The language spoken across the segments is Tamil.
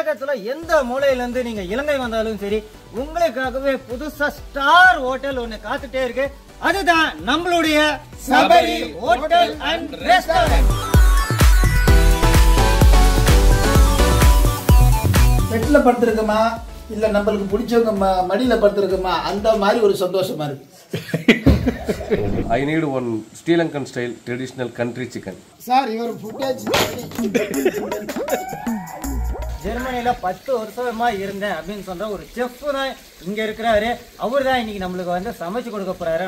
உலகத்துல எந்த மூலையில இருந்து நீங்க இலங்கை வந்தாலும் சரி, உங்களுக்காகவே புதுசா ஸ்டார் ஹோட்டல் ஒண்ணு காத்துட்டே இருக்கு. அதுதான் நம்மளுடைய சபரி ஹோட்டல் அண்ட் ரெஸ்டாரண்ட். பெட்ல படுத்திருக்கமா இல்ல நம்மளுக்கு பிடிச்சவங்க மடியில படுத்திருக்கமா, அந்த மாதிரி ஒரு சந்தோஷமா இருக்கு. I need one Sri Lankan style traditional country chicken. Sir இவர் ஃபுட்டேஜ் ஜெர்மனில 10 வருஷமா இருந்தேன் அப்படின்னு சொல்ற ஒரு செஃப் தான் இங்க இருக்கிறாரு. அவர் தான் இன்னைக்கு நம்மளுக்கு வந்து சமைச்சு கொடுக்க போறாரு.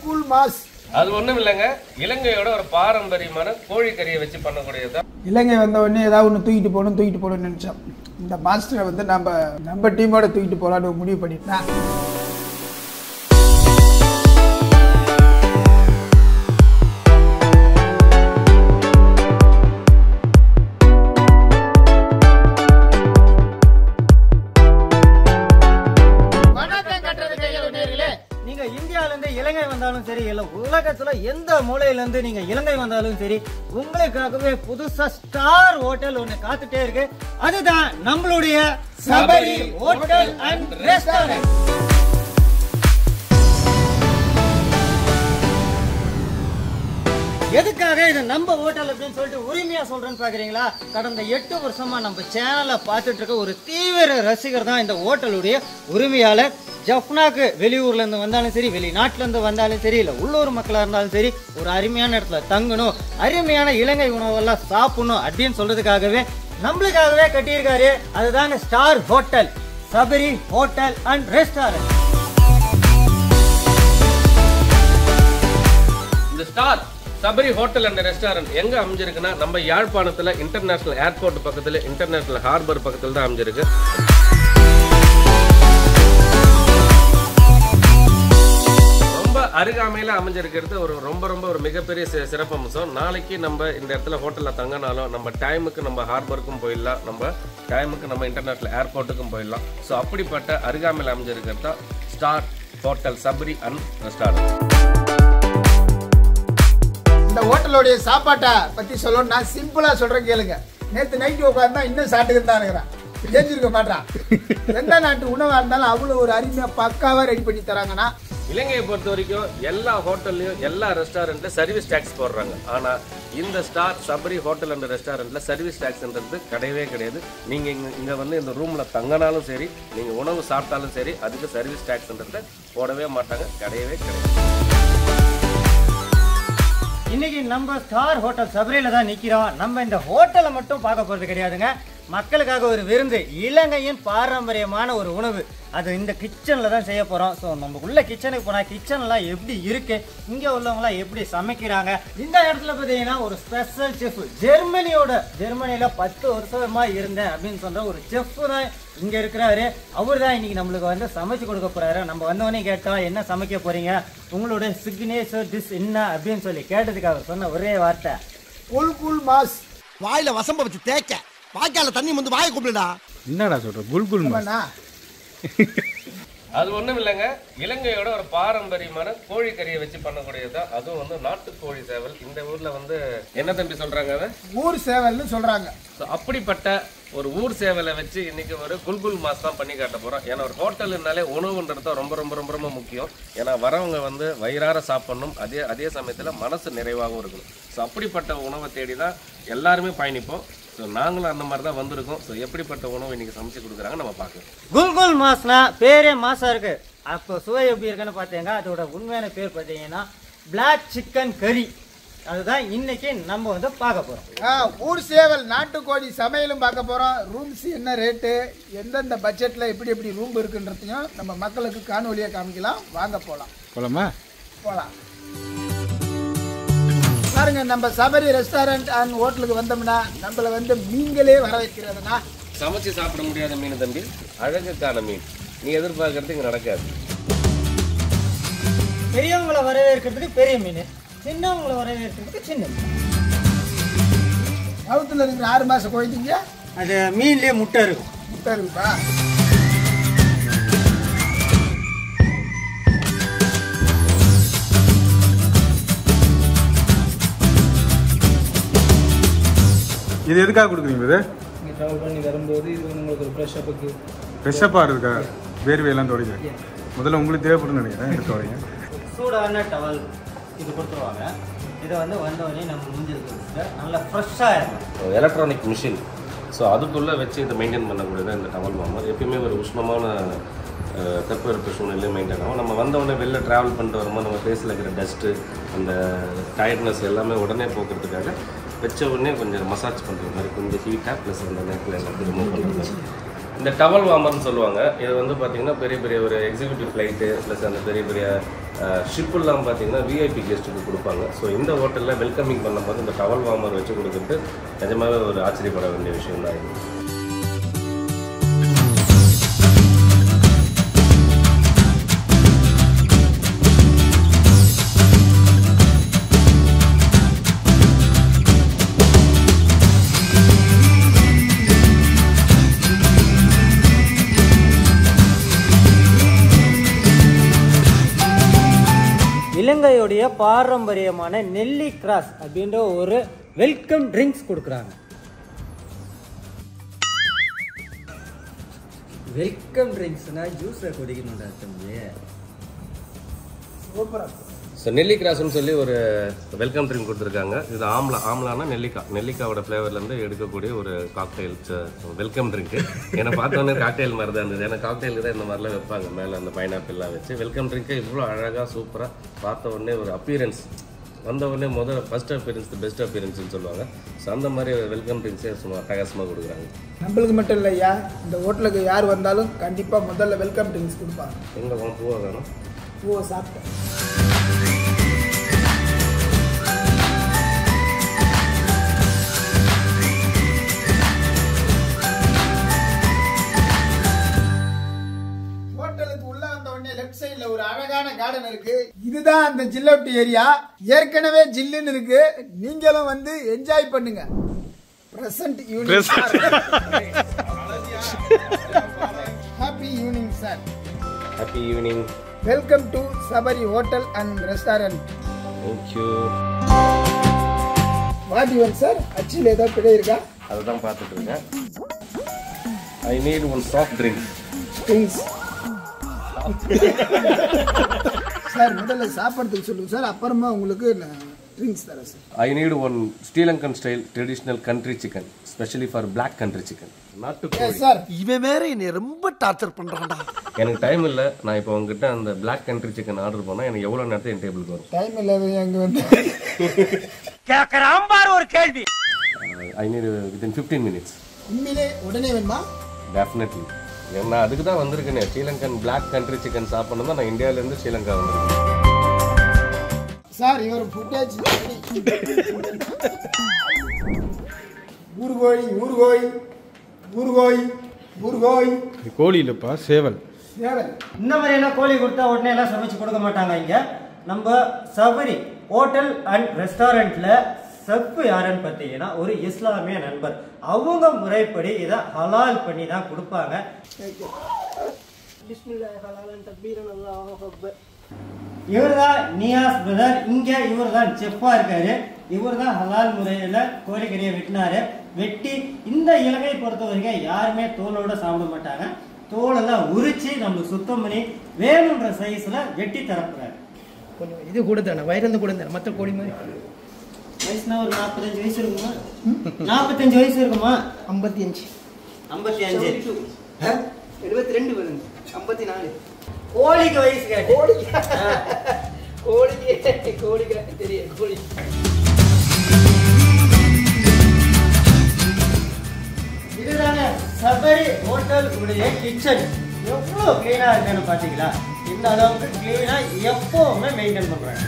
Cool mass. அது ஒண்ணும் இல்லைங்க, இலங்கையோட ஒரு பாரம்பரியமான கோழிக்கறியை வச்சு பண்ணக்கூடியதான். இலங்கை வந்த உடனே ஏதாவது ஒன்று தூக்கிட்டு போகணும்னு நினைச்சோம். இந்த மாஸ்டரை வந்து நம்ம டீமோட தூக்கிட்டு போகலான்னு முடிவு பண்ணிட்டேன். நீங்க இந்தியால இருந்து இலங்கை வந்தாலும் சரி, இல்ல உலகத்துல எந்த மூலையில இருந்து நீங்க இலங்கை வந்தாலும் சரி, உங்களுக்காகவே புதுசா ஸ்டார் ஹோட்டல் ஒண்ணு காத்துட்டே இருக்கு. அதுதான் நம்மளுடைய சபரி ஹோட்டல் அண்ட் ரெஸ்டாரண்ட். எதுக்காக இது நம்ம ஹோட்டல் அப்படின்னு சொல்லிட்டு உரிமையா சொல்றேன்னு பாக்குறீங்களா? கடந்த 8 வருஷமா நம்ம சேனலை பார்த்துட்டு இருக்க ஒரு தீவிர ரசிகர் தான் இந்த ஹோட்டலுடைய உரிமையாளர். ஜஃப்னாக்கு வெளியூர்ல இருந்து வந்தாலும் சரி, வெளிநாட்டுல இருந்து வந்தாலும் சரி, இல்ல உள்ளூர் மக்களா இருந்தாலும் சரி, ஒரு அருமையான இடத்துல தங்கணும், அருமையான இலங்கை உணவெல்லாம் சாப்பிடணும் அப்படின்னு சொல்றதுக்காகவே நம்மளுக்காகவே கட்டியிருக்காரு. அதுதாங்க star hotel, Sabari hotel and restaurant. இந்த star Sabari hotel and restaurant எங்க அமைஞ்சிருக்குன்னா, நம்ம யாழ்ப்பாணத்துல இன்டர்நேஷனல் ஏர்போர்ட் பக்கத்துல, இன்டர்நேஷனல் ஹார்பர் பக்கத்துல தான் அமைஞ்சிருக்கு. ரொம்ப அருகாமையில அமைஞ்சிருக்கிறது ஒரு ரொம்ப ஒரு மிகப்பெரிய சிறப்பம்சம். நாளைக்கு நம்ம இந்த இடத்துல ஹோட்டல்ல தங்கினாலும் நம்ம டைமுக்கு நம்ம ஹார்பருக்கும் போயிடலாம், நம்ம டைமுக்கு நம்ம இன்டர்நேஷனல் ஏர்போர்ட்டுக்கும் போயிடலாம். ஸோ அப்படிப்பட்ட அருகாமையில் அமைஞ்சிருக்கிறது தான் star hotel Sabari and restaurant. இந்த ஹோட்டலோடைய சாப்பாட்டை பத்தி சொல்லணும். நான் சிம்பிளா சொல்றேன் கேளுங்க. நேற்று நைட்டு உட்கார்ந்தா இன்னும் சாப்பிட்டுக்கிட்டு தான் இருக்கிறேன், தெரிஞ்சிருக்க மாட்டான். எந்த நாட்டு உணவா இருந்தாலும் அவ்வளவு ஒரு அருமையா பக்காவா ரெடி பண்ணி தராங்கன்னா. இலங்கையை பொறுத்த வரைக்கும் எல்லா ஹோட்டல்லையும் எல்லா ரெஸ்டாரண்ட்ல சர்வீஸ் டாக்ஸ் போடுறாங்க. ஆனா இந்த ஸ்டார் சபரி ஹோட்டல் அண்ட் ரெஸ்டாரண்ட்ல சர்வீஸ் டாக்ஸ்ன்றது கிடையவே கிடையாது. நீங்க இங்க வந்து இந்த ரூம்ல தங்கினாலும் சரி, நீங்க உணவு சாப்பிட்டாலும் சரி, அதுக்கு சர்வீஸ் டாக்ஸ்ன்றத போடவே மாட்டாங்க, கிடையவே கிடையாது. இன்னைக்கு நம்ம ஸ்டார் ஹோட்டல் சபரியில தான் நிக்கிறோம். நம்ம இந்த ஹோட்டலை மட்டும் பார்க்க போறது கிடையாதுங்க, மக்களுக்காக ஒரு விருந்து, இலங்கையின் பாரம்பரியமான ஒரு உணவு, அது இந்த கிச்சன்ல தான் செய்ய போறோம். ஸோ நம்ம உள்ள கிச்சனுக்கு போனா கிச்சன்லாம் எப்படி இருக்கு, இங்க உள்ளவங்களாம் எப்படி சமைக்கிறாங்க. இந்த இடத்துல பார்த்தீங்கன்னா ஒரு ஸ்பெஷல் செஃப், ஜெர்மனியில 10 வருஷமா இருந்தேன் அப்படின்னு சொல்ற ஒரு செஃப் தான் இங்க இருக்கிறாரு. அவர் தான் இன்னைக்கு நம்மளுக்கு வந்து சமைச்சு கொடுக்க போறாரு. நம்ம வந்தவொடனே கேட்டோம் என்ன சமைக்க போறீங்க, உங்களோட சிக்னேச்சர் டிஷ் என்ன அப்படின்னு சொல்லி கேட்டதுக்கு அவர் சொன்ன ஒரே வார்த்தை கூல் மாஸ். வாயில வசம்ப வச்சு தேய்க்க, வாய்க்கால தண்ணி வந்து வாயை கூப்பிடுடா. என்னடா சொல்ற குல்குல் மாஸ்? அது ஒண்ணும் இல்லைங்க, இலங்கையோட ஒரு பாரம்பரியமான கோழிக்கறியை வச்சு பண்ணக்கூடியதான். அதுவும் வந்து நாட்டுக்கோழி சேவல். இந்த ஊர்ல வந்து என்ன தம்பி சொல்றாங்க, அதை ஊர் சேவல்னு சொல்றாங்க. அப்படிப்பட்ட ஒரு ஊர் சேவலை வச்சு இன்னைக்கு ஒரு குல்குல் மாஸ் தான் பண்ணி காட்ட போறோம். ஏன்னா ஒரு ஹோட்டல்னாலே உணவுன்றது தான் ரொம்ப முக்கியம். ஏன்னா வரவங்க வந்து வயிறார சாப்பிடணும், அதே சமயத்துல மனசு நிறைவாகவும் இருக்கணும். ஸோ அப்படிப்பட்ட உணவை தேடி தான் எல்லாருமே பயணிப்போம். ஸோ நாங்களும் அந்த மாதிரி தான் வந்திருக்கோம். ஸோ எப்படிப்பட்ட உணவு இன்னைக்கு சமைச்சு கொடுக்குறாங்க நம்ம பார்க்கலாம். குல்குல் மாஸ்னா பேரே மாசா இருக்கு. அப்போ சுவை எப்படி இருக்குன்னு பார்த்தீங்க, அதோட உண்மையான பேர் பார்த்தீங்கன்னா பிளாக் சிக்கன் கறி. அதுதான் இன்னைக்கு நம்ம வந்து பார்க்க போறோம். ஊர் சேவல் நாட்டுக்கோழி சமையலும் பார்க்க போறோம். ரூம்ஸ் என்ன ரேட்டு, எந்தெந்த பட்ஜெட்ல எப்படி ரூம் இருக்குன்றதையும் நம்ம மக்களுக்கு காணொலியா காமிக்கலாம். வாங்க போலாமா? போலாம். பாருங்க, நம்ம சபரி ரெஸ்டாரண்ட் அண்ட் ஹோட்டலுக்கு வந்தோம்னா நம்மள வந்து மீன்களே வர வைக்கிறதுனா, சமைச்சு சாப்பிட முடியாத மீன் தம்பி, அழகுக்கான மீன். நீ எதிர்பார்க்கறது இங்க நடக்காது. பெரியவங்களை வரவேற்கிறதுக்கு பெரிய மீன், சின்னவங்களை வரவேற்கிறதுக்கு சின்ன மீன். சவுத்துல இருக்கிற 6 மாசம் குழந்தைங்க அது மீன்லயே முட்டை இருக்கும். முட்டை இருக்குப்பா. இது எதுக்காக கொடுக்குறீங்க? இது ட்ராவல் பண்ணி வரும்போது இது வந்து உங்களுக்கு ஒரு ஃப்ரெஷ்ஷப்புக்கு ஃப்ரெஷ்ஷப்பாக இருக்கா வேர்வையெல்லாம் தொடங்க முதல்ல உங்களுக்கு தேவைப்படுன்னு நினைக்கிறேன் எடுத்து வரீங்க. சூடான டவல் இது கொடுத்துருவாங்க. இதை வந்து வந்தவொடனே நம்ம முடிஞ்சதுக்கு நல்லா ஃப்ரெஷ்ஷாக இருக்கும். Electronic machine. ஸோ அதுக்குள்ளே வச்சு இதை மெயின்டைன் பண்ணக்கூடியது இந்த டவல் வார்மர். எப்பயுமே ஒரு உஷ்ணமான தட்பவெப்ப சூழ்நிலையும் மெயின்டைன் ஆகும். நம்ம வந்தவுடனே வெளில ட்ராவல் பண்ணிட்டு வரும்போது நம்ம ஃபேஸில் இருக்கிற டஸ்ட்டு அந்த டயர்ட்னஸ் எல்லாமே உடனே போக்குறதுக்காக வச்ச உடனே கொஞ்சம் மசாஜ் பண்ணுற மாதிரி கொஞ்சம் ஹீட்டாக ப்ளஸ் அந்த நேரத்தில் எல்லாத்தையும் ரிமூவ் பண்ணுறது. இந்த டவல் வார்மர்னு சொல்லுவாங்க. இது வந்து பார்த்திங்கன்னா பெரிய பெரிய ஒரு எக்ஸிக்யூட்டிவ் ஃப்ளைட்டு ப்ளஸ் அந்த பெரிய பெரிய ஷிப்புலாம் பார்த்திங்கன்னா விஐபி கெஸ்ட்டுக்கு கொடுப்பாங்க. ஸோ இந்த ஹோட்டலில் வெல்கமிங் பண்ணும்போது இந்த டவல் வார்மர் வச்சு கொடுக்குறது நிஜமாகவே ஒரு ஆச்சரியப்பட வேண்டிய விஷயம் தான் இது. இலங்கையுடைய பாரம்பரியமான நெல்லி கிராஸ் அப்படின்ற ஒரு வெல்கம் ட்ரிங்க்ஸ் கொடுக்குறாங்க. வெல்கம் ட்ரிங்க்ஸ்னா ஜூஸை குடிக்கணும்டா தம்பி. ஸோ நெல்லி கிராஸ்ன்னு சொல்லி ஒரு வெல்கம் ட்ரிங்க் கொடுத்துருக்காங்க. இது ஆம்லானா நெல்லிக்காவோட ஃப்ளேவர்லேருந்து எடுக்கக்கூடிய ஒரு காக்டெயில் வெல்கம் ட்ரிங்க்கு. ஏன்னா பார்த்தோன்னே காக்டெயில் மாதிரி தான் இருந்தது. ஏன்னா காக்டெயிலுக்கு தான் இந்த மாதிரிலாம் வைப்பாங்க மேலே அந்த பைனாப்பிள்லாம் வச்சு. வெல்கம் ட்ரிங்க்கு இவ்வளோ அழகாக சூப்பராக பார்த்த உடனே ஒரு அப்பியரன்ஸ் வந்த உடனே ஃபர்ஸ்ட் அப்பியரன்ஸ் பெஸ்ட் அப்பியரன்ஸ்னு சொல்லுவாங்க. ஸோ அந்த மாதிரி வெல்கம் ட்ரிங்க்ஸே சும்மா அட்டகாசமாக கொடுக்குறாங்க. நம்மளுக்கு மட்டும் இல்லையா, இந்த ஹோட்டலுக்கு யார் வந்தாலும் கண்டிப்பாக முதல்ல வெல்கம் ட்ரிங்க்ஸ் கொடுப்பாங்க. எங்கே பூவா வேணும்? பூவை சாப்பிட்டேன். லெஃப்ட் சைடுல ஒரு அழகான கார்டன் இருக்கு. இதுதான் அந்த ஜில்லவுட் ஏரியா. ஏற்கனவே ஜில்லுன்னு இருக்கு. நீங்களும் வந்து என்ஜாய் பண்ணுங்க. Present evening. Happy evening sir. Happy evening. Welcome to Sabari hotel and restaurant. Thank you. What your sir? Actually ஏதாவது பிழை இருக்கா? அதுதான் பார்த்துட்டு இருக்கேன். I need one soft drinks. Drinks sir முதல்ல சாப்பிட்றதுக்கு சொல்லுங்க சார், அப்புறமா உங்களுக்கு ட்ரிங்க்ஸ் தரேன் sir. I need one Sri Lankan style traditional country chicken specially for black country chicken. நாட்டுக்கோழி சார். இவன் வேற என்னை ரொம்ப டார்ச்சர் பண்றான்டா. எனக்கு டைம் இல்லை. நான் இப்போ உங்ககிட்ட அந்த பிளாக் கண்ட்ரி சிக்கன் ஆர்டர் பண்ணால் எனக்கு எவ்வளோ நேரத்தில் என் டேபிளுக்கு வரும்? டைம் இல்லை அங்கே வந்து கேட்கறான் பாரு ஒரு கேள்வி. I need within 15 minutes. உண்மையிலே உடனே வேணுமா? டெஃபினெட்லி. நான் அதுக்கு தான் வந்திருக்கேனே. ஸ்ரீலங்கன் பிளாக் கண்ட்ரி சிக்கன் சாப்பிடணும் தான் நான் இந்தியாவிலேருந்து ஸ்ரீலங்கா வந்திருக்கேன். சார் இவர் ஃபுட்டேஜ் ஊர்கோழி ஊர்கோழி ஊர்கோழி ஊர்கோழி கோழி இல்லைப்பா, சேவல். சேவல். இந்த மாதிரியான கோழி கொடுத்தா உடனே எல்லாம் சமைச்சு கொடுக்க மாட்டாங்க. இங்க நம்ம சபரி ஹோட்டல் அண்ட் ரெஸ்டாரண்ட்ல செஃப் யாருன்னு பார்த்தீங்கன்னா ஒரு இஸ்லாமிய நண்பர். அவங்க முறைப்படி இதை ஹலால் பண்ணி தான் கொடுப்பாங்க. இவர் தான் நியாஸ் பிரதர். இங்க இவர் தான் செஃப்பா இருக்காரு. இவர் தான் ஹலால் முறையில கோழிக்கறியை வெட்டினாரு. வெட்டி இந்த இலங்கை பொறுத்த வரைக்கும் யாருமே தோலோட சாப்பிட மாட்டாங்க. தோலெல்லாம் உரிச்சு நம்ம சுத்தம் பண்ணி வேணுன்ற சைஸ்ல வெட்டி தரப்படுறாரு. கொஞ்சம் இது கூட தானே வயிறு கூட தானே மற்ற கோழி மாதிரி. வயசுனா ஒரு 45 வயசு இருக்குமா? 45 வயசு இருக்குமா? 55. 55. 72 வருங்க. 54. கோழிக்கு வயசு கேட்டு. கோழிக்கு தெரியும் கோழி. இதுதானே சபரி ஹோட்டல் உடைய கிச்சன். எவ்வளவு கிளீனா இருக்குன்னு பாத்தீங்களா? இந்த அளவுக்கு கிளீனா எப்பவுமே மெயின்டைன் பண்றாங்க.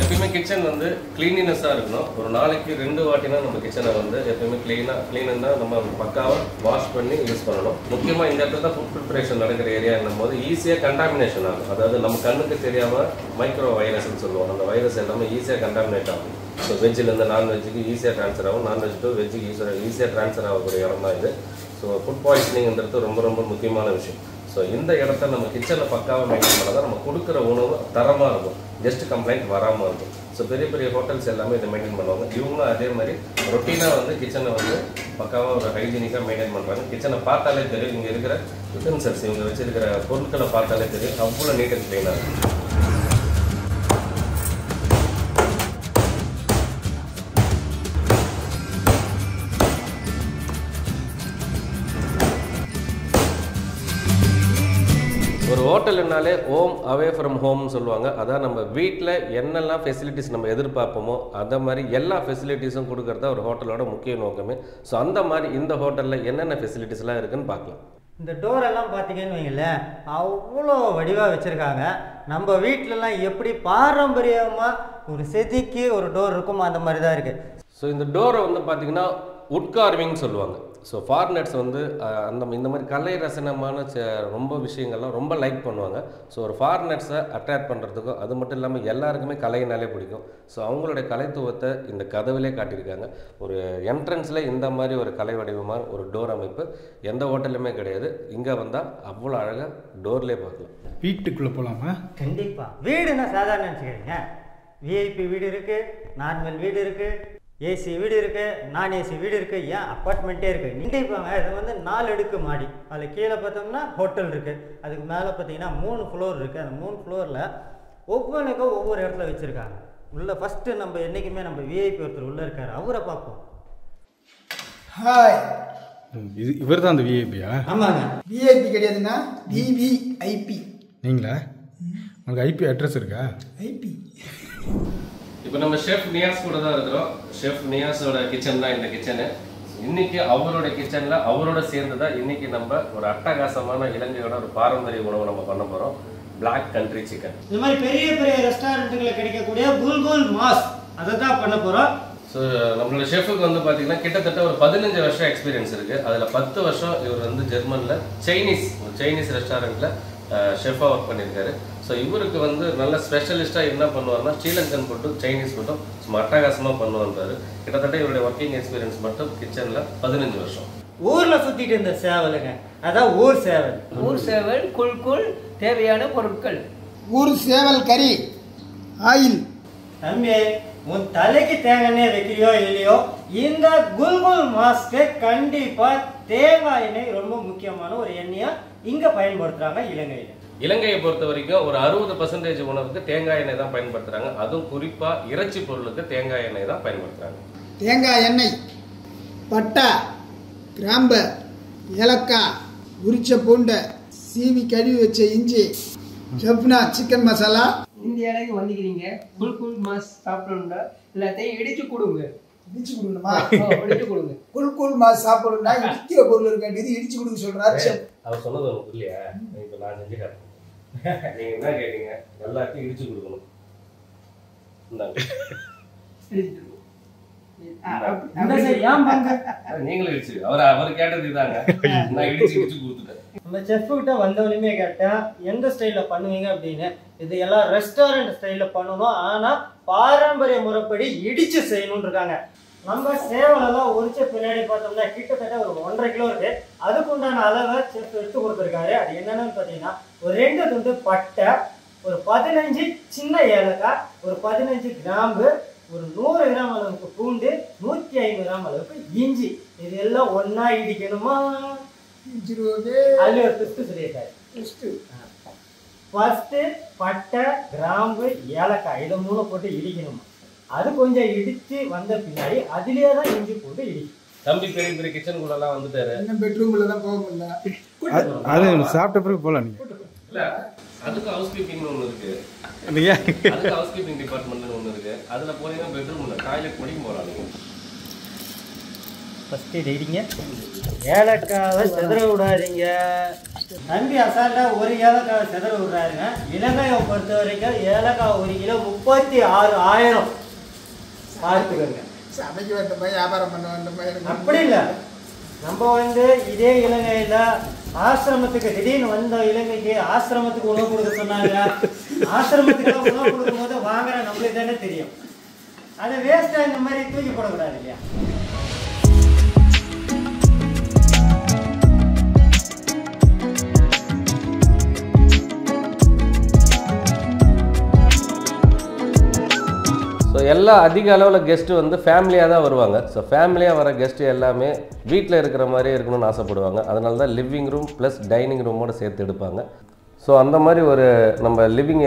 எப்பயுமே கிச்சன் வந்து கிளீனினஸாக இருக்கணும். ஒரு நாளைக்கு 2 வாட்டினா நம்ம கிச்சனை வந்து எப்பயுமே கிளீனாக நம்ம பக்காவாக வாஷ் பண்ணி யூஸ் பண்ணணும். முக்கியமாக இந்த இடத்துல தான் ஃபுட் ப்ரிப்பரேஷன் நடக்கிற ஏரியா என்னும் போது ஈஸியாக கண்டாமினேஷன் ஆகும். அதாவது நம்ம கண்ணுக்கு தெரியாமல் மைக்ரோ வைரஸ்ன்னு சொல்லுவோம். அந்த வைரஸ் எல்லாமே ஈஸியாக கண்டாமினேட் ஆகும். ஸோ வெஜ்ஜிலேருந்து நான்வெஜ்ஜுக்கு ஈஸியாக ட்ரான்ஸ்ஃபர் ஆகும். நான்வெஜ் டு வெஜ்ஜுக்கு ஈஸியாக ட்ரான்ஸ்ஃபர் ஆகக்கூடிய இடம் தான் இது. ஸோ ஃபுட் பாய்சனிங்கிறது ரொம்ப ரொம்ப முக்கியமான விஷயம். ஸோ இந்த இடத்த நம்ம கிச்சனில் பக்காவாக மெயின்டைன் பண்ணால் தான் நம்ம கொடுக்குற உணவு தரமாக இருக்கும். கெஸ்ட் கம்ப்ளைண்ட் வராமல் இருக்கும். ஸோ பெரிய பெரிய ஹோட்டல்ஸ் எல்லாமே இதை மெயின்டைன் பண்ணுவாங்க. இவங்களும் அதே மாதிரி ரொட்டீனாக வந்து கிச்சனை வந்து பக்காவாக ஒரு ஹைஜீனிக்காக மெயின்டைன் பண்ணுறாங்க. கிச்சனை பார்த்தாலே தெரியும், இங்கே இருக்கிற யூட்டன்சில்ஸ் இவங்க வச்சிருக்கிற பொருட்களை பார்த்தாலே தெரியும், அவ்வளோ நீட் அண்ட் க்ளீனாக இருக்கும். ஒரு ஹோட்டல்னாலே ஹோம் அவே ஃப்ரம் ஹோம்னு சொல்லுவாங்க. அதான் நம்ம வீட்டில் என்னெல்லாம் ஃபெசிலிட்டிஸ் நம்ம எதிர்பார்ப்போமோ அந்த மாதிரி எல்லா ஃபெசிலிட்டிஸும் கொடுக்கறது ஒரு ஹோட்டலோட முக்கிய நோக்கமே. ஸோ அந்த மாதிரி இந்த ஹோட்டலில் என்னென்ன ஃபெசிலிட்டிஸ்லாம் இருக்குன்னு பார்க்கலாம். இந்த டோர் எல்லாம் பார்த்தீங்கன்னு வைங்களேன், அவ்வளோ வடிவாக வச்சுருக்காங்க. நம்ம வீட்டிலலாம் எப்படி பாரம்பரியமாக ஒரு செதுக்கி ஒரு டோர் இருக்குமோ அந்த மாதிரி தான் இருக்குது. ஸோ இந்த டோரை வந்து பார்த்திங்கன்னா உட் கார்விங் சொல்லுவாங்க. ஸோ ஃபாரினர்ஸ் வந்து இந்த மாதிரி கலை ரசனமான ரொம்ப விஷயங்கள்லாம் ரொம்ப லைக் பண்ணுவாங்க. ஸோ ஒரு ஃபாரினர்ஸை அட்ராக்ட் பண்ணுறதுக்கும் அது மட்டும் இல்லாமல் எல்லாருக்குமே கலையினாலே பிடிக்கும். ஸோ அவங்களுடைய கலைத்துவத்தை இந்த கதவிலே காட்டியிருக்காங்க. ஒரு என்ட்ரன்ஸில் இந்த மாதிரி ஒரு கலை வடிவமான ஒரு டோர் அமைப்பு எந்த ஹோட்டலுமே கிடையாது. இங்கே வந்தால் அவ்வளோ அழகாக டோர்லேயே பார்க்கலாம். வீட்டுக்குள்ளே போகலாமா? கண்டிப்பாக. வீடுன்னா சாதாரண நினச்சிக்கிறீங்க. விஐபி வீடு இருக்குது, நார்மல் வீடு இருக்குது, ஏசி வீடு இருக்குது, நான் ஏசி வீடு இருக்குது, ஏன் அப்பார்ட்மெண்ட்டே இருக்குது. நினைப்பாங்க இது வந்து 4 அடுக்கு மாடி, அதில் கீழே பார்த்தோம்னா ஹோட்டல் இருக்குது, அதுக்கு மேலே பார்த்தீங்கன்னா 3 ஃப்ளோர் இருக்குது. அந்த 3 ஃப்ளோரில் ஒவ்வொன்றுக்கும் ஒவ்வொரு இடத்துல வச்சுருக்காங்க. உள்ளே ஃபஸ்ட்டு நம்ம என்றைக்குமே நம்ம விஐபி ஒருத்தர் உள்ளே இருக்கார், அவரை பார்ப்போம். ஹாய். இவர் தான் அந்த விஐபியா? ஆமாங்க. விஐபி கிடையாதுன்னா விவிஐபி. நீங்களா? உங்களுக்கு ஐபி அட்ரஸ் இருக்கா? ஐபி. இப்போ நம்ம ஷெஃப் நியாஸ் கூட தான் இருக்கிறோம். ஷெஃப் நியாஸோட கிச்சன் தான் இந்த கிச்சனு. இன்னைக்கு அவரோட கிச்சனில் அவரோட சேர்ந்து தான் இன்னைக்கு நம்ம ஒரு அட்டகாசமான இலங்கையோட ஒரு பாரம்பரிய உணவு நம்ம பண்ண போகிறோம். Black country chicken. இந்த மாதிரி பெரிய பெரிய ரெஸ்டாரண்ட்டுகளில் கிடைக்கக்கூடிய குல்குல் மாஸ் அதை தான் பண்ண போகிறோம். ஸோ நம்மளோட ஷெஃபுக்கு வந்து பார்த்தீங்கன்னா கிட்டத்தட்ட ஒரு 15 வருஷம் எக்ஸ்பீரியன்ஸ் இருக்குது. அதில் 10 வருஷம் இவர் வந்து ஜெர்மனில் சைனீஸ் ரெஸ்டாரண்ட்டில் ஷெஃபாக ஒர்க் பண்ணியிருக்காரு. ஸோ இவருக்கு வந்து நல்ல ஸ்பெஷலிஸ்ட்டாக என்ன பண்ணுவார்னா ஸ்ரீலங்கன் ஃபுட்டும் சைனீஸ் ஃபுட்டும் சும்மா அட்டகாசமாக பண்ணுவார். கிட்டத்தட்ட இவருடைய ஒர்க்கிங் எக்ஸ்பீரியன்ஸ் மட்டும் கிச்சனில் 15 வருஷம். ஊரில் சுற்றிட்டு இருந்த சேவலுங்க, அதான் ஊர் சேவல். ஊர் சேவல், குல்குல், தேவையான பொருட்கள். ஊர் சேவல் கறி, ஆயில். தம்பி, உன் தலைக்கு தேங்காய் எண்ணெய் வைக்கிறியோ இல்லையோ, இந்த குல்குல் மாஸ்க்கு கண்டிப்பா தேங்காய் எண்ணெய் ரொம்ப முக்கியமான ஒரு எண்ணெயா இங்க பயன்படுத்துறாங்க இலங்கையில. இலங்கையை பொறுத்த வரைக்கும் ஒரு 60% உணவுக்கு தேங்காய் எண்ணெய் தான் பயன்படுத்துறாங்க. அதுவும் குறிப்பா இறைச்சி பொருளுக்கு தேங்காய் எண்ணெய் தான் பயன்படுத்துறாங்க. தேங்காய் எண்ணெய், பட்டை, கிராம்பு, ஏலக்காய், உரிச்ச பூண்டை, சீவி கழுவி வச்ச இஞ்சி, செப்னா சிக்கன் மசாலா. இந்த இடைக்கு வந்துக்கிறீங்க, குல்குல் மாஸ் சாப்பிடணும்னா எல்லாத்தையும் இடிச்சு கொடுங்க. இடிச்சு கொடுக்கணுமா? இடிச்சு கொடுங்க. குல்குல் மாஸ் சாப்பிடணும்னா இடிக்கிற பொருள் இருக்காண்டியது இடிச்சு கொடுக்க சொல்றாரு செப். அவர் சொன்னது உங்களுக்கு இல்லையா? இப்போ நான் செஞ்சு காட்டுறேன். நீங்க என்ன கேட்டீங்க? எல்லாத்தையும் இடிச்சு கொடுக்கணும். நீங்களும் இடிச்சு அவர் கேட்டது இதாங்க. நான் இடிச்சு கொடுத்துட்டேன். நம்ம செஃப் கிட்ட வந்தவனையுமே கேட்டேன் எந்த ஸ்டைல்ல பண்ணுவீங்க அப்படின்னு. இது எல்லாம் ரெஸ்டாரண்ட் ஸ்டைல்ல பண்ணணும், ஆனா பாரம்பரிய முறைப்படி இடிச்சு செய்யணும்னு இருக்காங்க. நம்ம சேவலெல்லாம் உரிச்ச பின்னாடி பார்த்தோம்னா கிட்டத்தட்ட ஒரு 1.5 கிலோ இருக்கு. அதுக்கு உண்டான அளவை செஃப் எடுத்து கொடுத்துருக்காரு. அது என்னன்னு பார்த்தீங்கன்னா ஒரு 2 துண்டு பட்டை, ஒரு 15 சின்ன ஏலக்காய், ஒரு 15 கிராம்பு, ஒரு 100 கிராம் அளவுக்கு பூண்டு, 150 கிராம் அளவுக்கு இஞ்சி. இது எல்லாம் ஒன்னா இடிக்கணுமா? அதுல ஒரு ட்விஸ்ட் சொல்லியிருக்காரு. ஃபர்ஸ்ட் பட்டை, கிராம்பு, ஏலக்காய் இதை 3 போட்டு இடிக்கணுமா. அது கொஞ்சம் இடிச்சு வந்த பின்னாடி அதுலயே தான் இஞ்சி போட்டு இடிக்கும். தம்பி பெரிய பெரிய கிச்சனுக்குள்ள எல்லாம் வந்துட்டாரு. இன்னும் பெட்ரூம்ல தான் போக முடியல. அது சாப்பிட்ட பிறகு போகலாம். நீங்க இல்ல அதுக்கு ஹவுஸ் கீப்பிங்னு ஒன்று இருக்கு. அதுக்கு ஹவுஸ் கீப்பிங் டிபார்ட்மெண்ட்னு ஒன்று இருக்கு. அதுல போனீங்கன்னா பெட்ரூம்ல டாய்லெட் படிக்க போகலாம். நீங்க ஃபர்ஸ்ட் இடிங்க. ஏலக்காவை செதற விடாதீங்க. தம்பி அசால்ட்டா ஒரு ஏலக்காவை செதற விடுறாருங்க. இலங்கையை பொறுத்த வரைக்கும் ஏலக்காய் 1 கிலோ 36,000. பார்த்துக்கோங்க. சமைக்க வேண்டுமா, வியாபாரம் பண்ண வேண்டுமா? அப்படி இல்லை, நம்ம வந்து இதே இலங்கையில ஆசிரமத்துக்கு திடீர்னு வந்த இலங்கைக்கு ஆசிரமத்துக்கு உணவு கொடுக்க சொன்னாங்க. ஆசிரமத்துக்கு உணவு கொடுக்கும் போது வாங்குற நம்மளுக்கு தானே தெரியும். அதை வேஸ்டா இந்த மாதிரி தூக்கி போடக்கூடாது இல்லையா? எல்லா அதிக அளவில் கெஸ்ட்டு வந்து ஃபேமிலியாக தான் வருவாங்க. ஸோ ஃபேமிலியாக வர கெஸ்ட்டு எல்லாமே வீட்டில் இருக்கிற மாதிரியே இருக்கணும்னு ஆசைப்படுவாங்க. அதனால தான் லிவிங் ரூம் ப்ளஸ் டைனிங் ரூமோடு சேர்த்து எடுப்பாங்க. ஸோ அந்த மாதிரி ஒரு நம்ம லிவிங்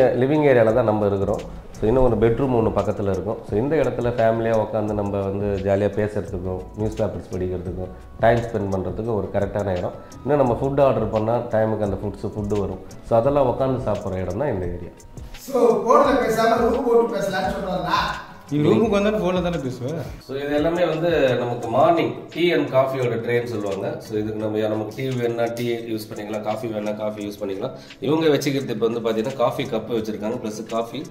ஏரியாவில் தான் நம்ம இருக்கிறோம். ஸோ இன்னும் ஒரு பெட்ரூம் ஒன்று பக்கத்தில் இருக்கும். ஸோ இந்த இடத்துல ஃபேமிலியாக உட்காந்து நம்ம வந்து ஜாலியாக பேசுகிறதுக்கும் நியூஸ் பேப்பர்ஸ் படிக்கிறதுக்கும் டைம் ஸ்பெண்ட் பண்ணுறதுக்கும் ஒரு கரெக்டான இடம். இன்னும் நம்ம ஃபுட்டு ஆர்டர் பண்ணால் டைமுக்கு அந்த ஃபுட்டு வரும். ஸோ அதெல்லாம் உட்காந்து சாப்பிட்ற இடம் தான் இந்த ஏரியா. ஸோ போர்டில் பேசாமல் ரூம் போட்டு பேசலாம்னு சொல்கிறாங்களா? நீ ரூமுக்கு வந்தாலும் ஃபோனில் தானே பேசுவேன். ஸோ இது எல்லாமே வந்து நமக்கு மார்னிங் டீ அண்ட் காஃபியோட ட்ரேன்னு சொல்லுவாங்க. ஸோ இதுக்கு நமக்கு டீ வேணுன்னா டீ யூஸ் பண்ணிக்கலாம், காஃபி வேணுன்னா காஃபி யூஸ் பண்ணிக்கலாம். இவங்க வச்சுக்கிறது இப்போ வந்து பார்த்தீங்கன்னா காஃபி கப்பு வச்சுருக்காங்க, ப்ளஸ் காஃபி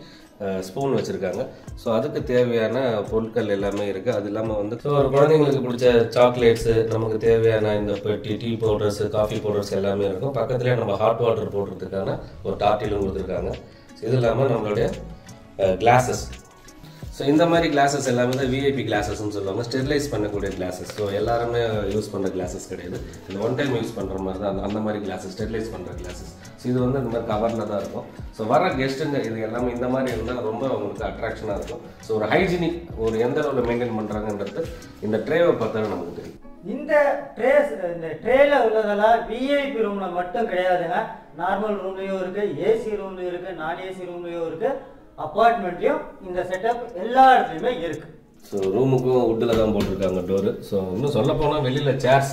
ஸ்பூன் வச்சுருக்காங்க. ஸோ அதுக்கு தேவையான பொருட்கள் எல்லாமே இருக்குது. அது இல்லாமல் வந்து ஸோ ஒரு குழந்தைங்களுக்கு பிடிச்ச சாக்லேட்ஸு, நமக்கு தேவையான இந்த டீ பவுடர்ஸு, காஃபி பவுடர்ஸ் எல்லாமே இருக்கும். பக்கத்துலேயே நம்ம ஹாட் வாட்டர் போடுறதுக்கான ஒரு டாட்டிலும் கொடுத்துருக்காங்க. இது இல்லாமல் நம்மளுடைய கிளாஸஸ். ஸோ இந்த மாதிரி கிளாஸஸ் எல்லாமே தான் விஐபி கிளாஸஸ்ன்னு சொல்லுவாங்க, ஸ்டெரிலைஸ் பண்ணக்கூடிய கிளாஸஸ். ஸோ எல்லாருமே யூஸ் பண்ணுற கிளாஸஸ் கிடையாது, இது ஒன் டைம் யூஸ் பண்ணுற மாதிரி தான் அந்த மாதிரி கிளாஸஸ், ஸ்டெரிலைஸ் பண்ணுற கிளாஸஸ். ஸோ இது வந்து இந்த மாதிரி கவரில் தான் இருக்கும். ஸோ வர கெஸ்ட்டுங்க இது எல்லாமே இந்த மாதிரி இருந்தால் ரொம்ப அவங்களுக்கு அட்ராக்ஷனாக இருக்கும். ஸோ ஒரு ஹைஜீனிக் ஒரு எந்த அளவில் மெயின்டைன் பண்ணுறாங்கன்றது இந்த ட்ரேவை பார்த்தா நமக்கு தெரியும். இந்த ட்ரேல உள்ளதெல்லாம் விஐபி ரூம்ல மட்டும் கிடையாதுங்க. நார்மல் ரூம்லயும் இருக்கு, ஏசி ரூம்லயும் இருக்கு, நான் ஏசி ரூம்லயும் இருக்கு, அப்பார்ட்மெண்ட்லயும் இந்த செட்டப் எல்லா இடத்துலையுமே இருக்கு. ஸோ ரூமுக்கும் வுட்டில் தான் போட்டிருக்காங்க டோரு. ஸோ இன்னும் சொல்ல போனால் வெளியில் சேர்ஸ்,